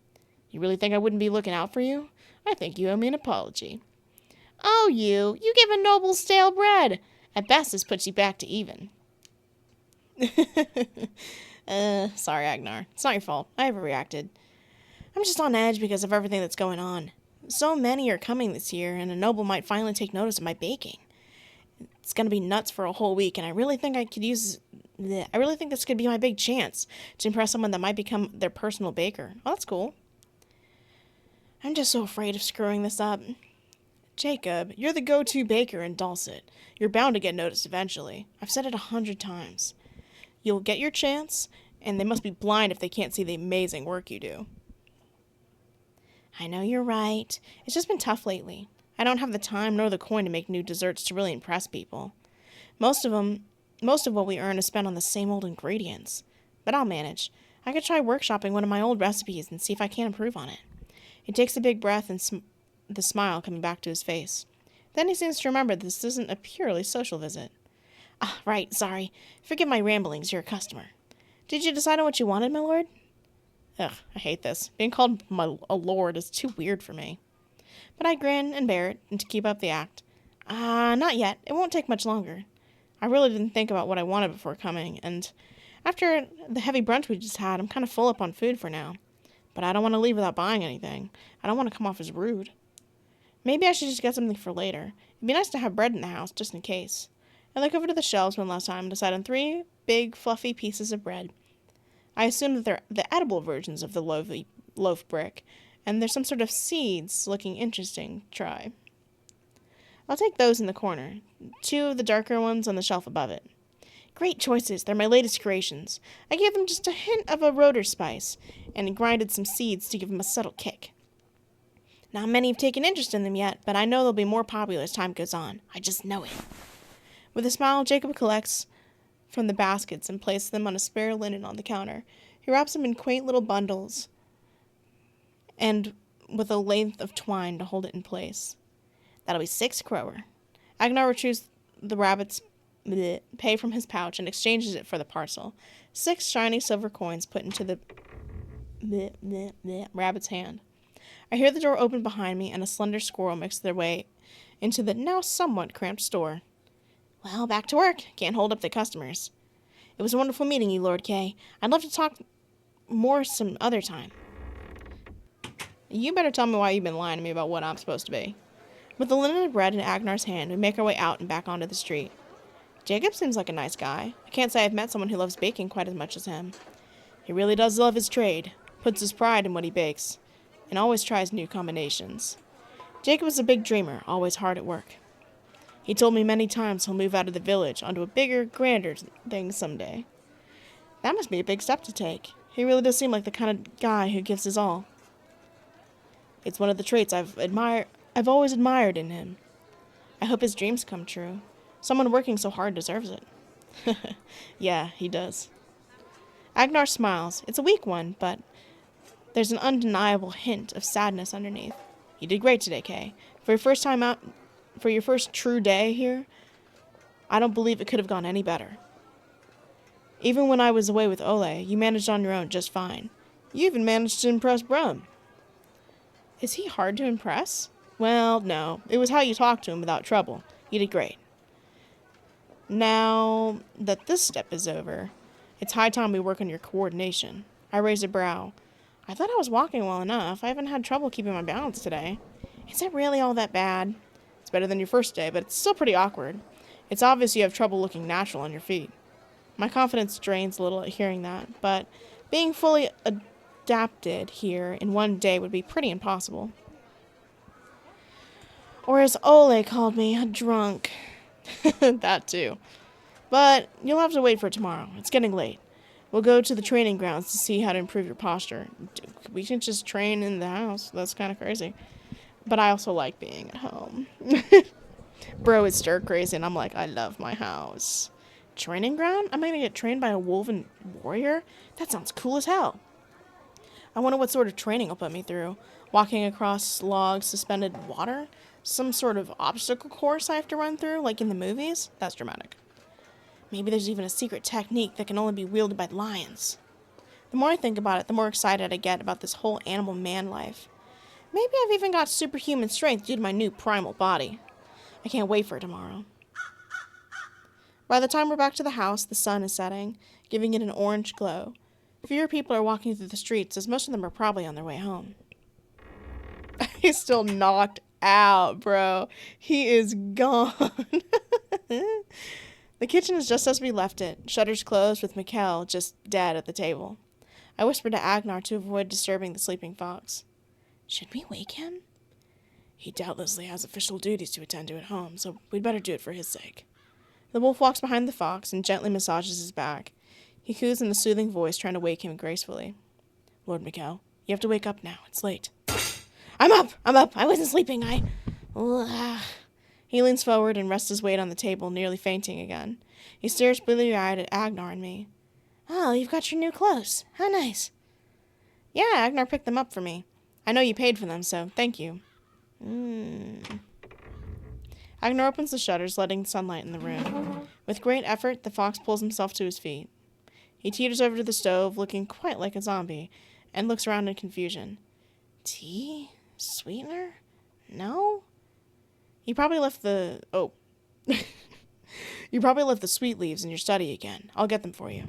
You really think I wouldn't be looking out for you? I think you owe me an apology. Oh, you give a noble stale bread. At best, this puts you back to even. Sorry, Agnar. It's not your fault. I overreacted. I'm just on edge because of everything that's going on. So many are coming this year, and a noble might finally take notice of my baking. It's gonna be nuts for a whole week, and I really think this could be my big chance to impress someone that might become their personal baker. Oh, that's cool. I'm just so afraid of screwing this up. Jacob, you're the go-to baker in Dulcet. You're bound to get noticed eventually. I've said it 100 times. You'll get your chance, and they must be blind if they can't see the amazing work you do. I know you're right. It's just been tough lately. I don't have the time nor the coin to make new desserts to really impress people. Most of what we earn is spent on the same old ingredients. But I'll manage. I could try workshopping one of my old recipes and see if I can improve on it. He takes a big breath and the smile coming back to his face. Then he seems to remember this isn't a purely social visit. Ah, right, sorry. Forgive my ramblings, you're a customer. Did you decide on what you wanted, my lord? Ugh, I hate this. Being called a lord is too weird for me. But I grin and bear it, and to keep up the act. Not yet. It won't take much longer. I really didn't think about what I wanted before coming, and after the heavy brunch we just had, I'm kind of full up on food for now. But I don't want to leave without buying anything. I don't want to come off as rude. Maybe I should just get something for later. It'd be nice to have bread in the house, just in case. I look over to the shelves one last time and decide on 3 big, fluffy pieces of bread. I assume that they're the edible versions of the loaf brick, and there's some sort of seeds looking interesting. Try. I'll take those in the corner. 2 of the darker ones on the shelf above it. Great choices. They're my latest creations. I gave them just a hint of a rotor spice, and grinded some seeds to give them a subtle kick. Not many have taken interest in them yet, but I know they'll be more popular as time goes on. I just know it. With a smile, Jacob collects from the baskets and places them on a spare linen on the counter. He wraps them in quaint little bundles and with a length of twine to hold it in place. That'll be 6 kroner. Agnar retrieves the rabbit's pay from his pouch and exchanges it for the parcel. 6 shiny silver coins put into the rabbit's hand. I hear the door open behind me and a slender squirrel makes their way into the now somewhat cramped store. Well, back to work. Can't hold up the customers. It was a wonderful meeting you, Lord Kay. I'd love to talk more some other time. You better tell me why you've been lying to me about what I'm supposed to be. With the linen bread in Agnar's hand, we make our way out and back onto the street. Jacob seems like a nice guy. I can't say I've met someone who loves baking quite as much as him. He really does love his trade, puts his pride in what he bakes, and always tries new combinations. Jacob is a big dreamer, always hard at work. He told me many times he'll move out of the village onto a bigger, grander thing someday. That must be a big step to take. He really does seem like the kind of guy who gives his all. It's one of the traits I've always admired in him. I hope his dreams come true. Someone working so hard deserves it. Yeah, he does. Agnar smiles. It's a weak one, but there's an undeniable hint of sadness underneath. You did great today, Kay. For your first true day here, I don't believe it could have gone any better. Even when I was away with Ole, you managed on your own just fine. You even managed to impress Brum. Is he hard to impress? Well, no. It was how you talked to him without trouble. You did great. Now that this step is over, it's high time we work on your coordination. I raise a brow. I thought I was walking well enough. I haven't had trouble keeping my balance today. Is it really all that bad? It's better than your first day, but it's still pretty awkward. It's obvious you have trouble looking natural on your feet. My confidence drains a little at hearing that, but being fully adapted here in one day would be pretty impossible. Or as Ole called me, a drunk. That too. But you'll have to wait for tomorrow. It's getting late. We'll go to the training grounds to see how to improve your posture. We can just train in the house. That's kind of crazy. But I also like being at home. Bro is stir crazy, and I'm like, I love my house. Training ground? I'm gonna get trained by a woven warrior? That sounds cool as hell. I wonder what sort of training he'll put me through. Walking across logs, suspended water? Some sort of obstacle course I have to run through, like in the movies? That's dramatic. Maybe there's even a secret technique that can only be wielded by lions. The more I think about it, the more excited I get about this whole animal man life. Maybe I've even got superhuman strength due to my new primal body. I can't wait for tomorrow. By the time we're back to the house, the sun is setting, giving it an orange glow. Fewer people are walking through the streets, as most of them are probably on their way home. He's still knocked out, bro. He is gone. The kitchen is just as we left it, shutters closed with Mikkel just dead at the table. I whispered to Agnar to avoid disturbing the sleeping fox. Should we wake him? He doubtlessly has official duties to attend to at home, so we'd better do it for his sake. The wolf walks behind the fox and gently massages his back. He coos in a soothing voice, trying to wake him gracefully. Lord Mikkel, you have to wake up now. It's late. I'm up! I wasn't sleeping, He leans forward and rests his weight on the table, nearly fainting again. He stares bleary-eyed at Agnar and me. Oh, you've got your new clothes. How nice. Yeah, Agnar picked them up for me. I know you paid for them, so thank you. Agnar opens the shutters, letting sunlight in the room. With great effort, the fox pulls himself to his feet. He teeters over to the stove, looking quite like a zombie, and looks around in confusion. Tea? Sweetener? No? You probably left the... Oh. You probably left the sweet leaves in your study again. I'll get them for you.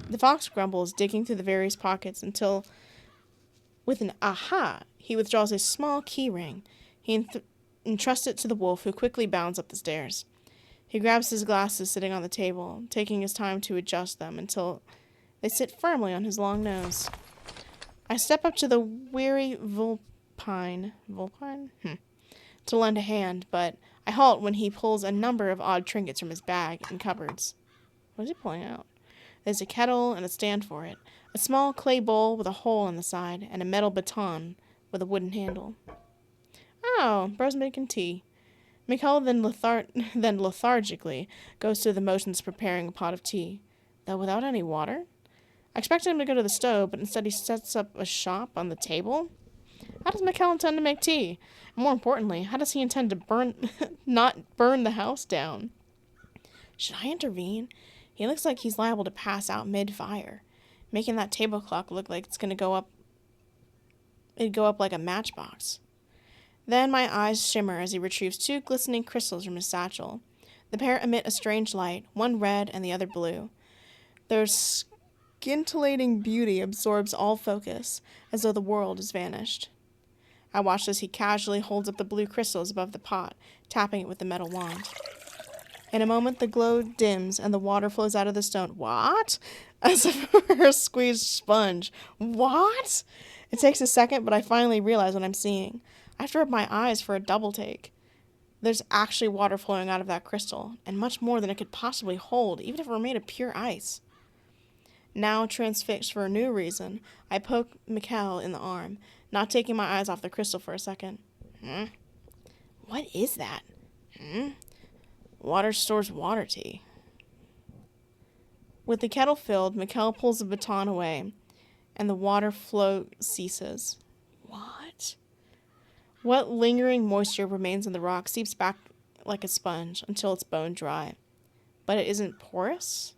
The fox grumbles, digging through the various pockets until, with an aha, he withdraws a small key ring. He entrusts it to the wolf, who quickly bounds up the stairs. He grabs his glasses sitting on the table, taking his time to adjust them until they sit firmly on his long nose. I step up to the weary Vulpine to lend a hand, but I halt when he pulls a number of odd trinkets from his bag and cupboards. What is he pulling out? There's a kettle and a stand for it, a small clay bowl with a hole in the side, and a metal baton with a wooden handle. Oh, bro's making tea. Mikkel then lethargically goes through the motions of preparing a pot of tea, though without any water. I expected him to go to the stove, but instead he sets up a shop on the table. How does Mikkel intend to make tea? And more importantly, how does he intend to not burn the house down? Should I intervene? He looks like he's liable to pass out mid-fire, making that table clock look like it's going to go up. It'd go up like a matchbox. Then my eyes shimmer as he retrieves 2 glistening crystals from his satchel. The pair emit a strange light, one red and the other blue. Their scintillating beauty absorbs all focus, as though the world has vanished. I watch as he casually holds up the blue crystals above the pot, tapping it with the metal wand. In a moment, the glow dims and the water flows out of the stone. What? As if it were a squeezed sponge. What? It takes a second, but I finally realize what I'm seeing. I have to rub my eyes for a double take. There's actually water flowing out of that crystal, and much more than it could possibly hold, even if it were made of pure ice. Now, transfixed for a new reason, I poke Mikkel in the arm, not taking my eyes off the crystal for a second. What is that? Water stores water tea. With the kettle filled, Mikkel pulls the baton away, and the water flow ceases. What? What lingering moisture remains in the rock seeps back like a sponge until it's bone dry. But it isn't porous?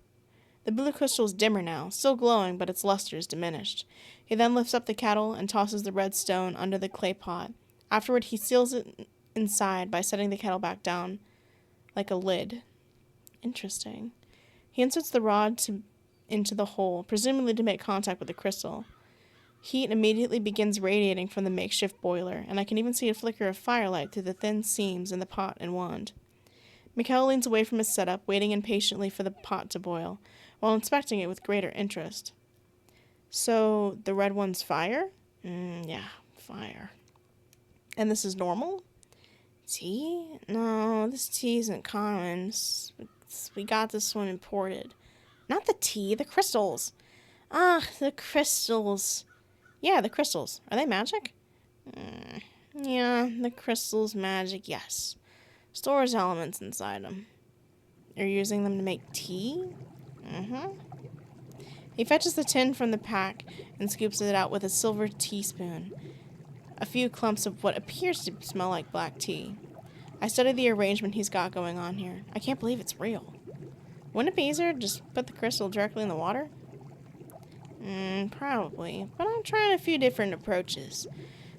The blue crystal is dimmer now, still glowing, but its luster is diminished. He then lifts up the kettle and tosses the red stone under the clay pot. Afterward, he seals it inside by setting the kettle back down like a lid. Interesting. He inserts the rod into the hole, presumably to make contact with the crystal. Heat immediately begins radiating from the makeshift boiler, and I can even see a flicker of firelight through the thin seams in the pot and wand. Mikkel leans away from his setup, waiting impatiently for the pot to boil, while inspecting it with greater interest. So, the red one's fire? Yeah, fire. And this is normal? Tea? No, this tea isn't common. We got this one imported. Not the tea, the crystals. Ah, the crystals. Yeah, the crystals. Are they magic? Yeah, the crystals magic, yes. Stores elements inside them. You're using them to make tea? Mm-hmm. He fetches the tin from the pack and scoops it out with a silver teaspoon. A few clumps of what appears to smell like black tea. I study the arrangement he's got going on here. I can't believe it's real. Wouldn't it be easier to just put the crystal directly in the water? Probably. But I'm trying a few different approaches.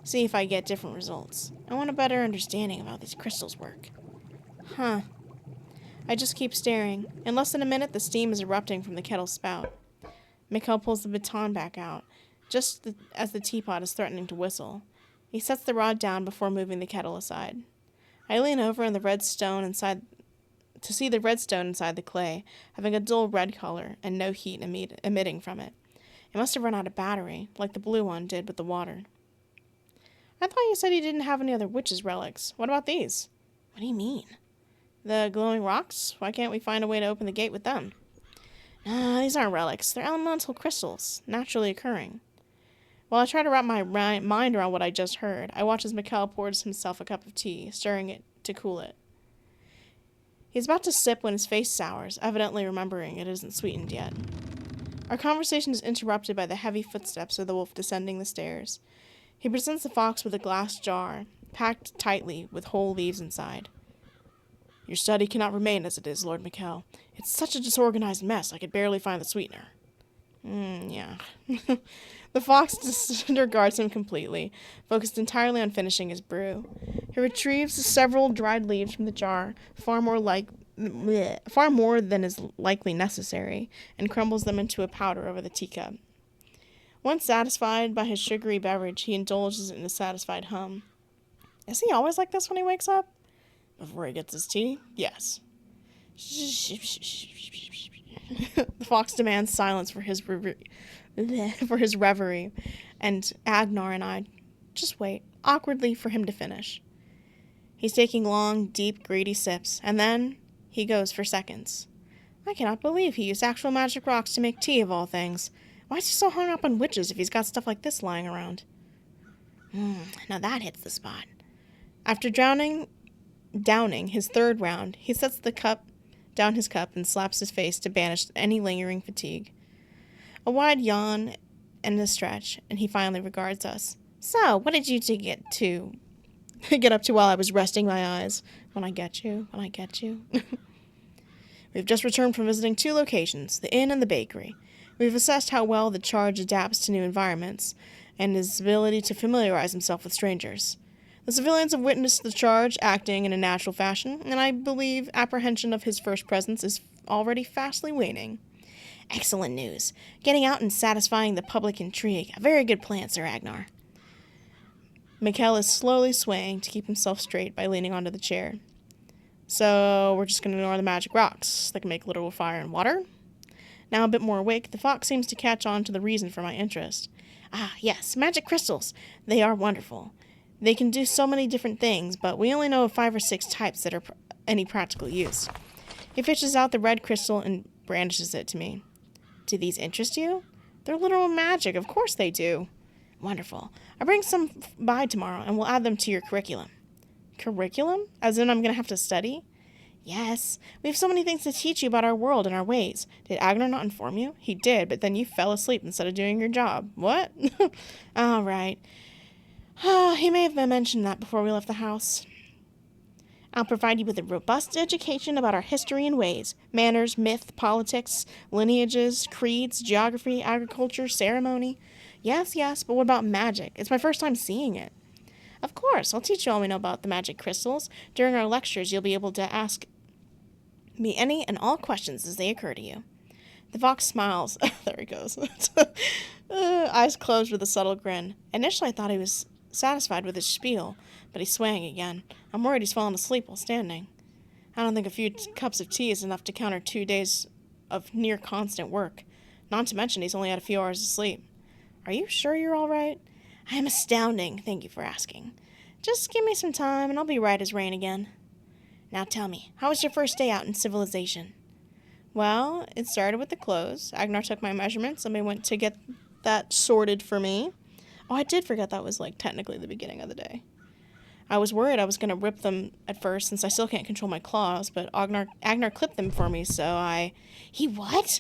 See if I get different results. I want a better understanding of how these crystals work. Huh. I just keep staring. In less than a minute, the steam is erupting from the kettle's spout. Mikhail pulls the baton back out, as the teapot is threatening to whistle. He sets the rod down before moving the kettle aside. I lean over in the red stone inside to see the red stone inside the clay, having a dull red color and no heat emitting from it. It must have run out of battery, like the blue one did with the water. I thought you said you didn't have any other witches' relics. What about these? What do you mean? The glowing rocks? Why can't we find a way to open the gate with them? No, these aren't relics. They're elemental crystals, naturally occurring. While I try to wrap my mind around what I just heard, I watch as Mikhail pours himself a cup of tea, stirring it to cool it. He's about to sip when his face sours, evidently remembering it isn't sweetened yet. Our conversation is interrupted by the heavy footsteps of the wolf descending the stairs. He presents the fox with a glass jar, packed tightly with whole leaves inside. Your study cannot remain as it is, Lord Mikhail. It's such a disorganized mess, I could barely find the sweetener. Yeah. The fox disregards him completely, focused entirely on finishing his brew. He retrieves several dried leaves from the jar, far more than is likely necessary, and crumbles them into a powder over the teacup. Once satisfied by his sugary beverage, he indulges in a satisfied hum. Is he always like this when he wakes up? Before he gets his tea? Yes. The fox demands silence for his reverie, and Agnar and I just wait, awkwardly, for him to finish. He's taking long, deep, greedy sips, and then he goes for seconds. I cannot believe he used actual magic rocks to make tea, of all things. Why is he so hung up on witches if he's got stuff like this lying around? Now that hits the spot. After downing his third round, he sets down his cup and slaps his face to banish any lingering fatigue. A wide yawn and a stretch, and he finally regards us. So, what did you two get up to while I was resting my eyes? When I get you. We've just returned from visiting 2 locations, the inn and the bakery. We've assessed how well the charge adapts to new environments, and his ability to familiarize himself with strangers. The civilians have witnessed the charge acting in a natural fashion, and I believe apprehension of his first presence is already fastly waning. Excellent news. Getting out and satisfying the public intrigue. A very good plan, Sir Agnar. Mikhail is slowly swaying to keep himself straight by leaning onto the chair. So, we're just going to ignore the magic rocks that can make literal fire and water? Now a bit more awake, the fox seems to catch on to the reason for my interest. Ah, yes, magic crystals. They are wonderful. They can do so many different things, but we only know of 5 or 6 types that are any practical use. He fishes out the red crystal and brandishes it to me. Do these interest you? They're literal magic, of course they do. Wonderful. I'll bring some by tomorrow, and we'll add them to your curriculum. Curriculum? As in I'm going to have to study? Yes. We have so many things to teach you about our world and our ways. Did Agnar not inform you? He did, but then you fell asleep instead of doing your job. What? All right. He may have mentioned that before we left the house. I'll provide you with a robust education about our history and ways, manners, myth, politics, lineages, creeds, geography, agriculture, ceremony. Yes, but what about magic? It's my first time seeing it. Of course, I'll teach you all we know about the magic crystals. During our lectures, you'll be able to ask me any and all questions as they occur to you. The fox smiles. There he goes. Eyes closed with a subtle grin. Initially, I thought he was satisfied with his spiel, but he's swaying again. I'm worried he's fallen asleep while standing. I don't think a few cups of tea is enough to counter 2 days of near constant work. Not to mention he's only had a few hours of sleep. Are you sure you're all right? I am astounding. Thank you for asking. Just give me some time and I'll be right as rain again. Now tell me, how was your first day out in civilization? Well, it started with the clothes. Agnar took my measurements and we went to get that sorted for me. Oh, I did forget that was like technically the beginning of the day. I was worried I was going to rip them at first since I still can't control my claws, but Agnar clipped them for me, so I... He what?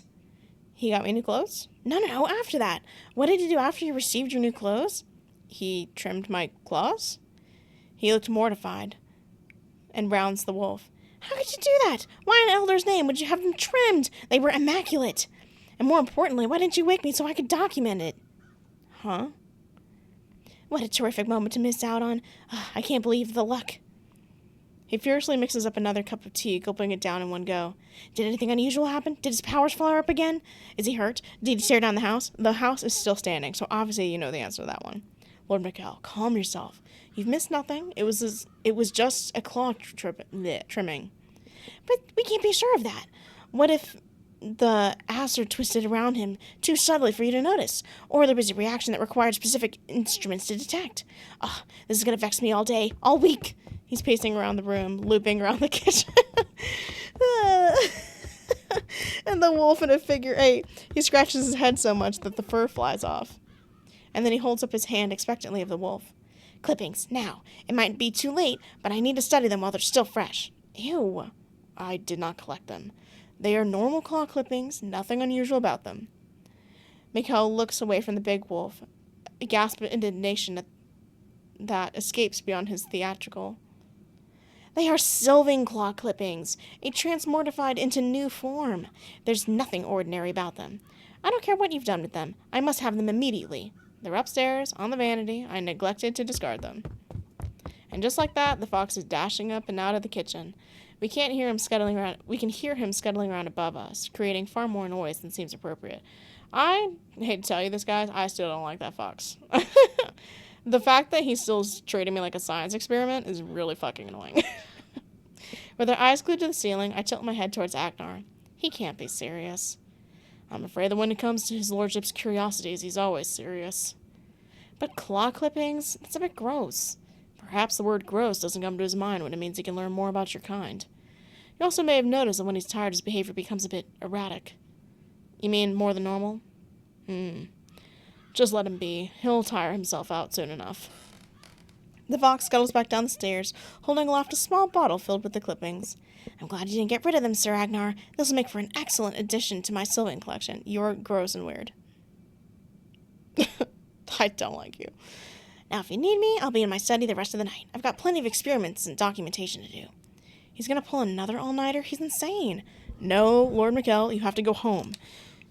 He got me new clothes? No, after that. What did he do after you received your new clothes? He trimmed my claws? He looked mortified and rounds the wolf. How could you do that? Why in Elder's name would you have them trimmed? They were immaculate. And more importantly, why didn't you wake me so I could document it? Huh? What a terrific moment to miss out on. I can't believe the luck. He furiously mixes up another cup of tea, gulping it down in one go. Did anything unusual happen? Did his powers flare up again? Is he hurt? Did he tear down the house? The house is still standing, so obviously you know the answer to that one. Lord Mikkel, calm yourself. You've missed nothing. It was just a claw trimming. But we can't be sure of that. What if the aster twisted around him too subtly for you to notice? Or there was a reaction that required specific instruments to detect? This is going to vex me all day, all week. He's pacing around the room, looping around the kitchen. And the wolf in a figure 8. He scratches his head so much that the fur flies off. And then he holds up his hand expectantly of the wolf. Clippings, now. It might be too late, but I need to study them while they're still fresh. Ew. I did not collect them. They are normal claw clippings, nothing unusual about them. Mikkel looks away from the big wolf, a gasp of indignation that escapes beyond his theatrical. They are Sylving claw clippings, a transmortified into new form. There's nothing ordinary about them. I don't care what you've done with them. I must have them immediately. They're upstairs, on the vanity. I neglected to discard them. And just like that, the fox is dashing up and out of the kitchen. We can hear him scuttling around above us, creating far more noise than seems appropriate. I hate to tell you this, guys, I still don't like that fox. The fact that he's still treating me like a science experiment is really fucking annoying. With our eyes glued to the ceiling, I tilt my head towards Agnar. He can't be serious. I'm afraid that when it comes to his lordship's curiosities, he's always serious. But claw clippings? That's a bit gross. Perhaps the word gross doesn't come to his mind when it means he can learn more about your kind. You also may have noticed that when he's tired, his behavior becomes a bit erratic. You mean more than normal? Just let him be. He'll tire himself out soon enough. The fox scuttles back down the stairs, holding aloft a small bottle filled with the clippings. I'm glad you didn't get rid of them, Sir Agnar. This will make for an excellent addition to my Sylving collection. You're gross and weird. I don't like you. Now, if you need me, I'll be in my study the rest of the night. I've got plenty of experiments and documentation to do. He's going to pull another all-nighter? He's insane. No, Lord Mikkel, you have to go home.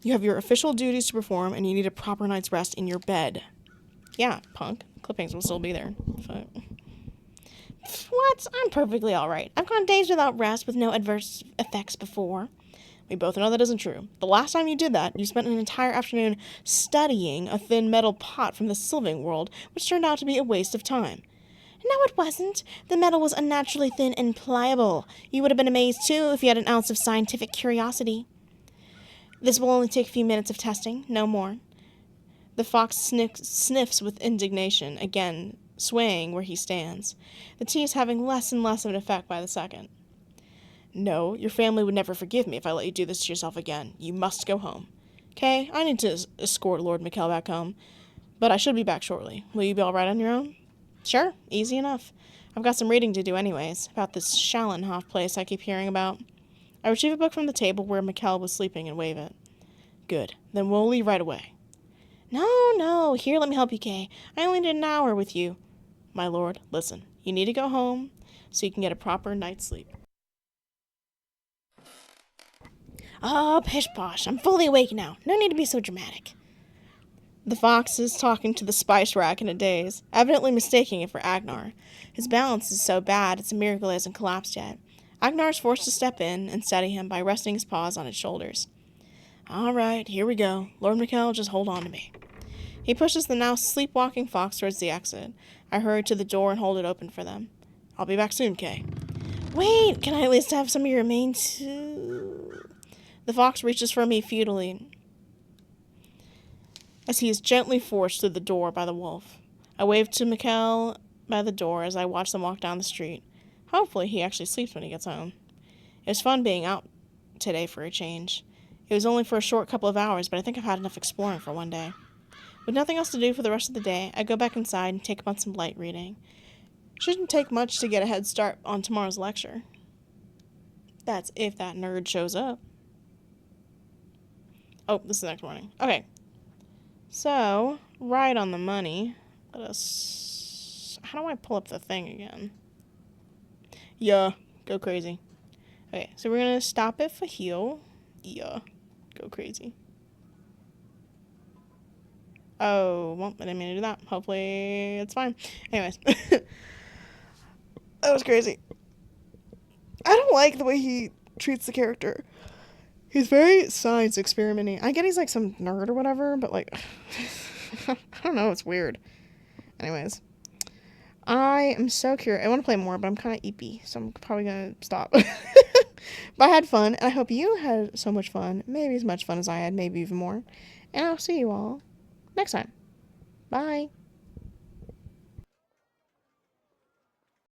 You have your official duties to perform, and you need a proper night's rest in your bed. Yeah, punk. Clippings will still be there. Fuck. What? I'm perfectly alright. I've gone days without rest with no adverse effects before. We both know that isn't true. The last time you did that, you spent an entire afternoon studying a thin metal pot from the Sylving world, which turned out to be a waste of time. No, it wasn't. The metal was unnaturally thin and pliable. You would have been amazed, too, if you had an ounce of scientific curiosity. This will only take a few minutes of testing, no more. The fox sniffs with indignation, again swaying where he stands. The tea is having less and less of an effect by the second. No, your family would never forgive me if I let you do this to yourself again. You must go home. Okay, I need to escort Lord Mikkel back home, but I should be back shortly. Will you be all right on your own? Sure, easy enough. I've got some reading to do anyways, about this Schallenhof place I keep hearing about. I retrieve a book from the table where Mikkel was sleeping and wave it. Good, then we'll leave right away. No, here, let me help you, Kay. I only need an hour with you. My lord, listen, you need to go home so you can get a proper night's sleep. Oh, pish-posh, I'm fully awake now. No need to be so dramatic. The fox is talking to the spice rack in a daze, evidently mistaking it for Agnar. His balance is so bad it's a miracle he hasn't collapsed yet. Agnar is forced to step in and steady him by resting his paws on his shoulders. All right, here we go. Lord Mikkel, just hold on to me. He pushes the now sleepwalking fox towards the exit. I hurry to the door and hold it open for them. I'll be back soon, Kay. Wait, can I at least have some of your remains too? The fox reaches for me futilely as he is gently forced through the door by the wolf. I wave to Mikkel, by the door as I watch them walk down the street. Hopefully, he actually sleeps when he gets home. It was fun being out today for a change. It was only for a short couple of hours, but I think I've had enough exploring for one day. With nothing else to do for the rest of the day, I go back inside and take up on some light reading. Shouldn't take much to get a head start on tomorrow's lecture. That's if that nerd shows up. Oh, this is the next morning. Okay. So, right on the money. Let us... How do I pull up the thing again? Yeah, go crazy. Okay, so we're going to stop it for heal. Yeah, go crazy. Oh, well, I didn't mean to do that. Hopefully it's fine. Anyways. That was crazy. I don't like the way he treats the character. He's very science experimenting. I get he's like some nerd or whatever, but like, I don't know, it's weird. Anyways. I am so curious. I want to play more, but I'm kind of eepy, so I'm probably going to stop. But I had fun, and I hope you had so much fun. Maybe as much fun as I had, maybe even more. And I'll see you all next time. Bye.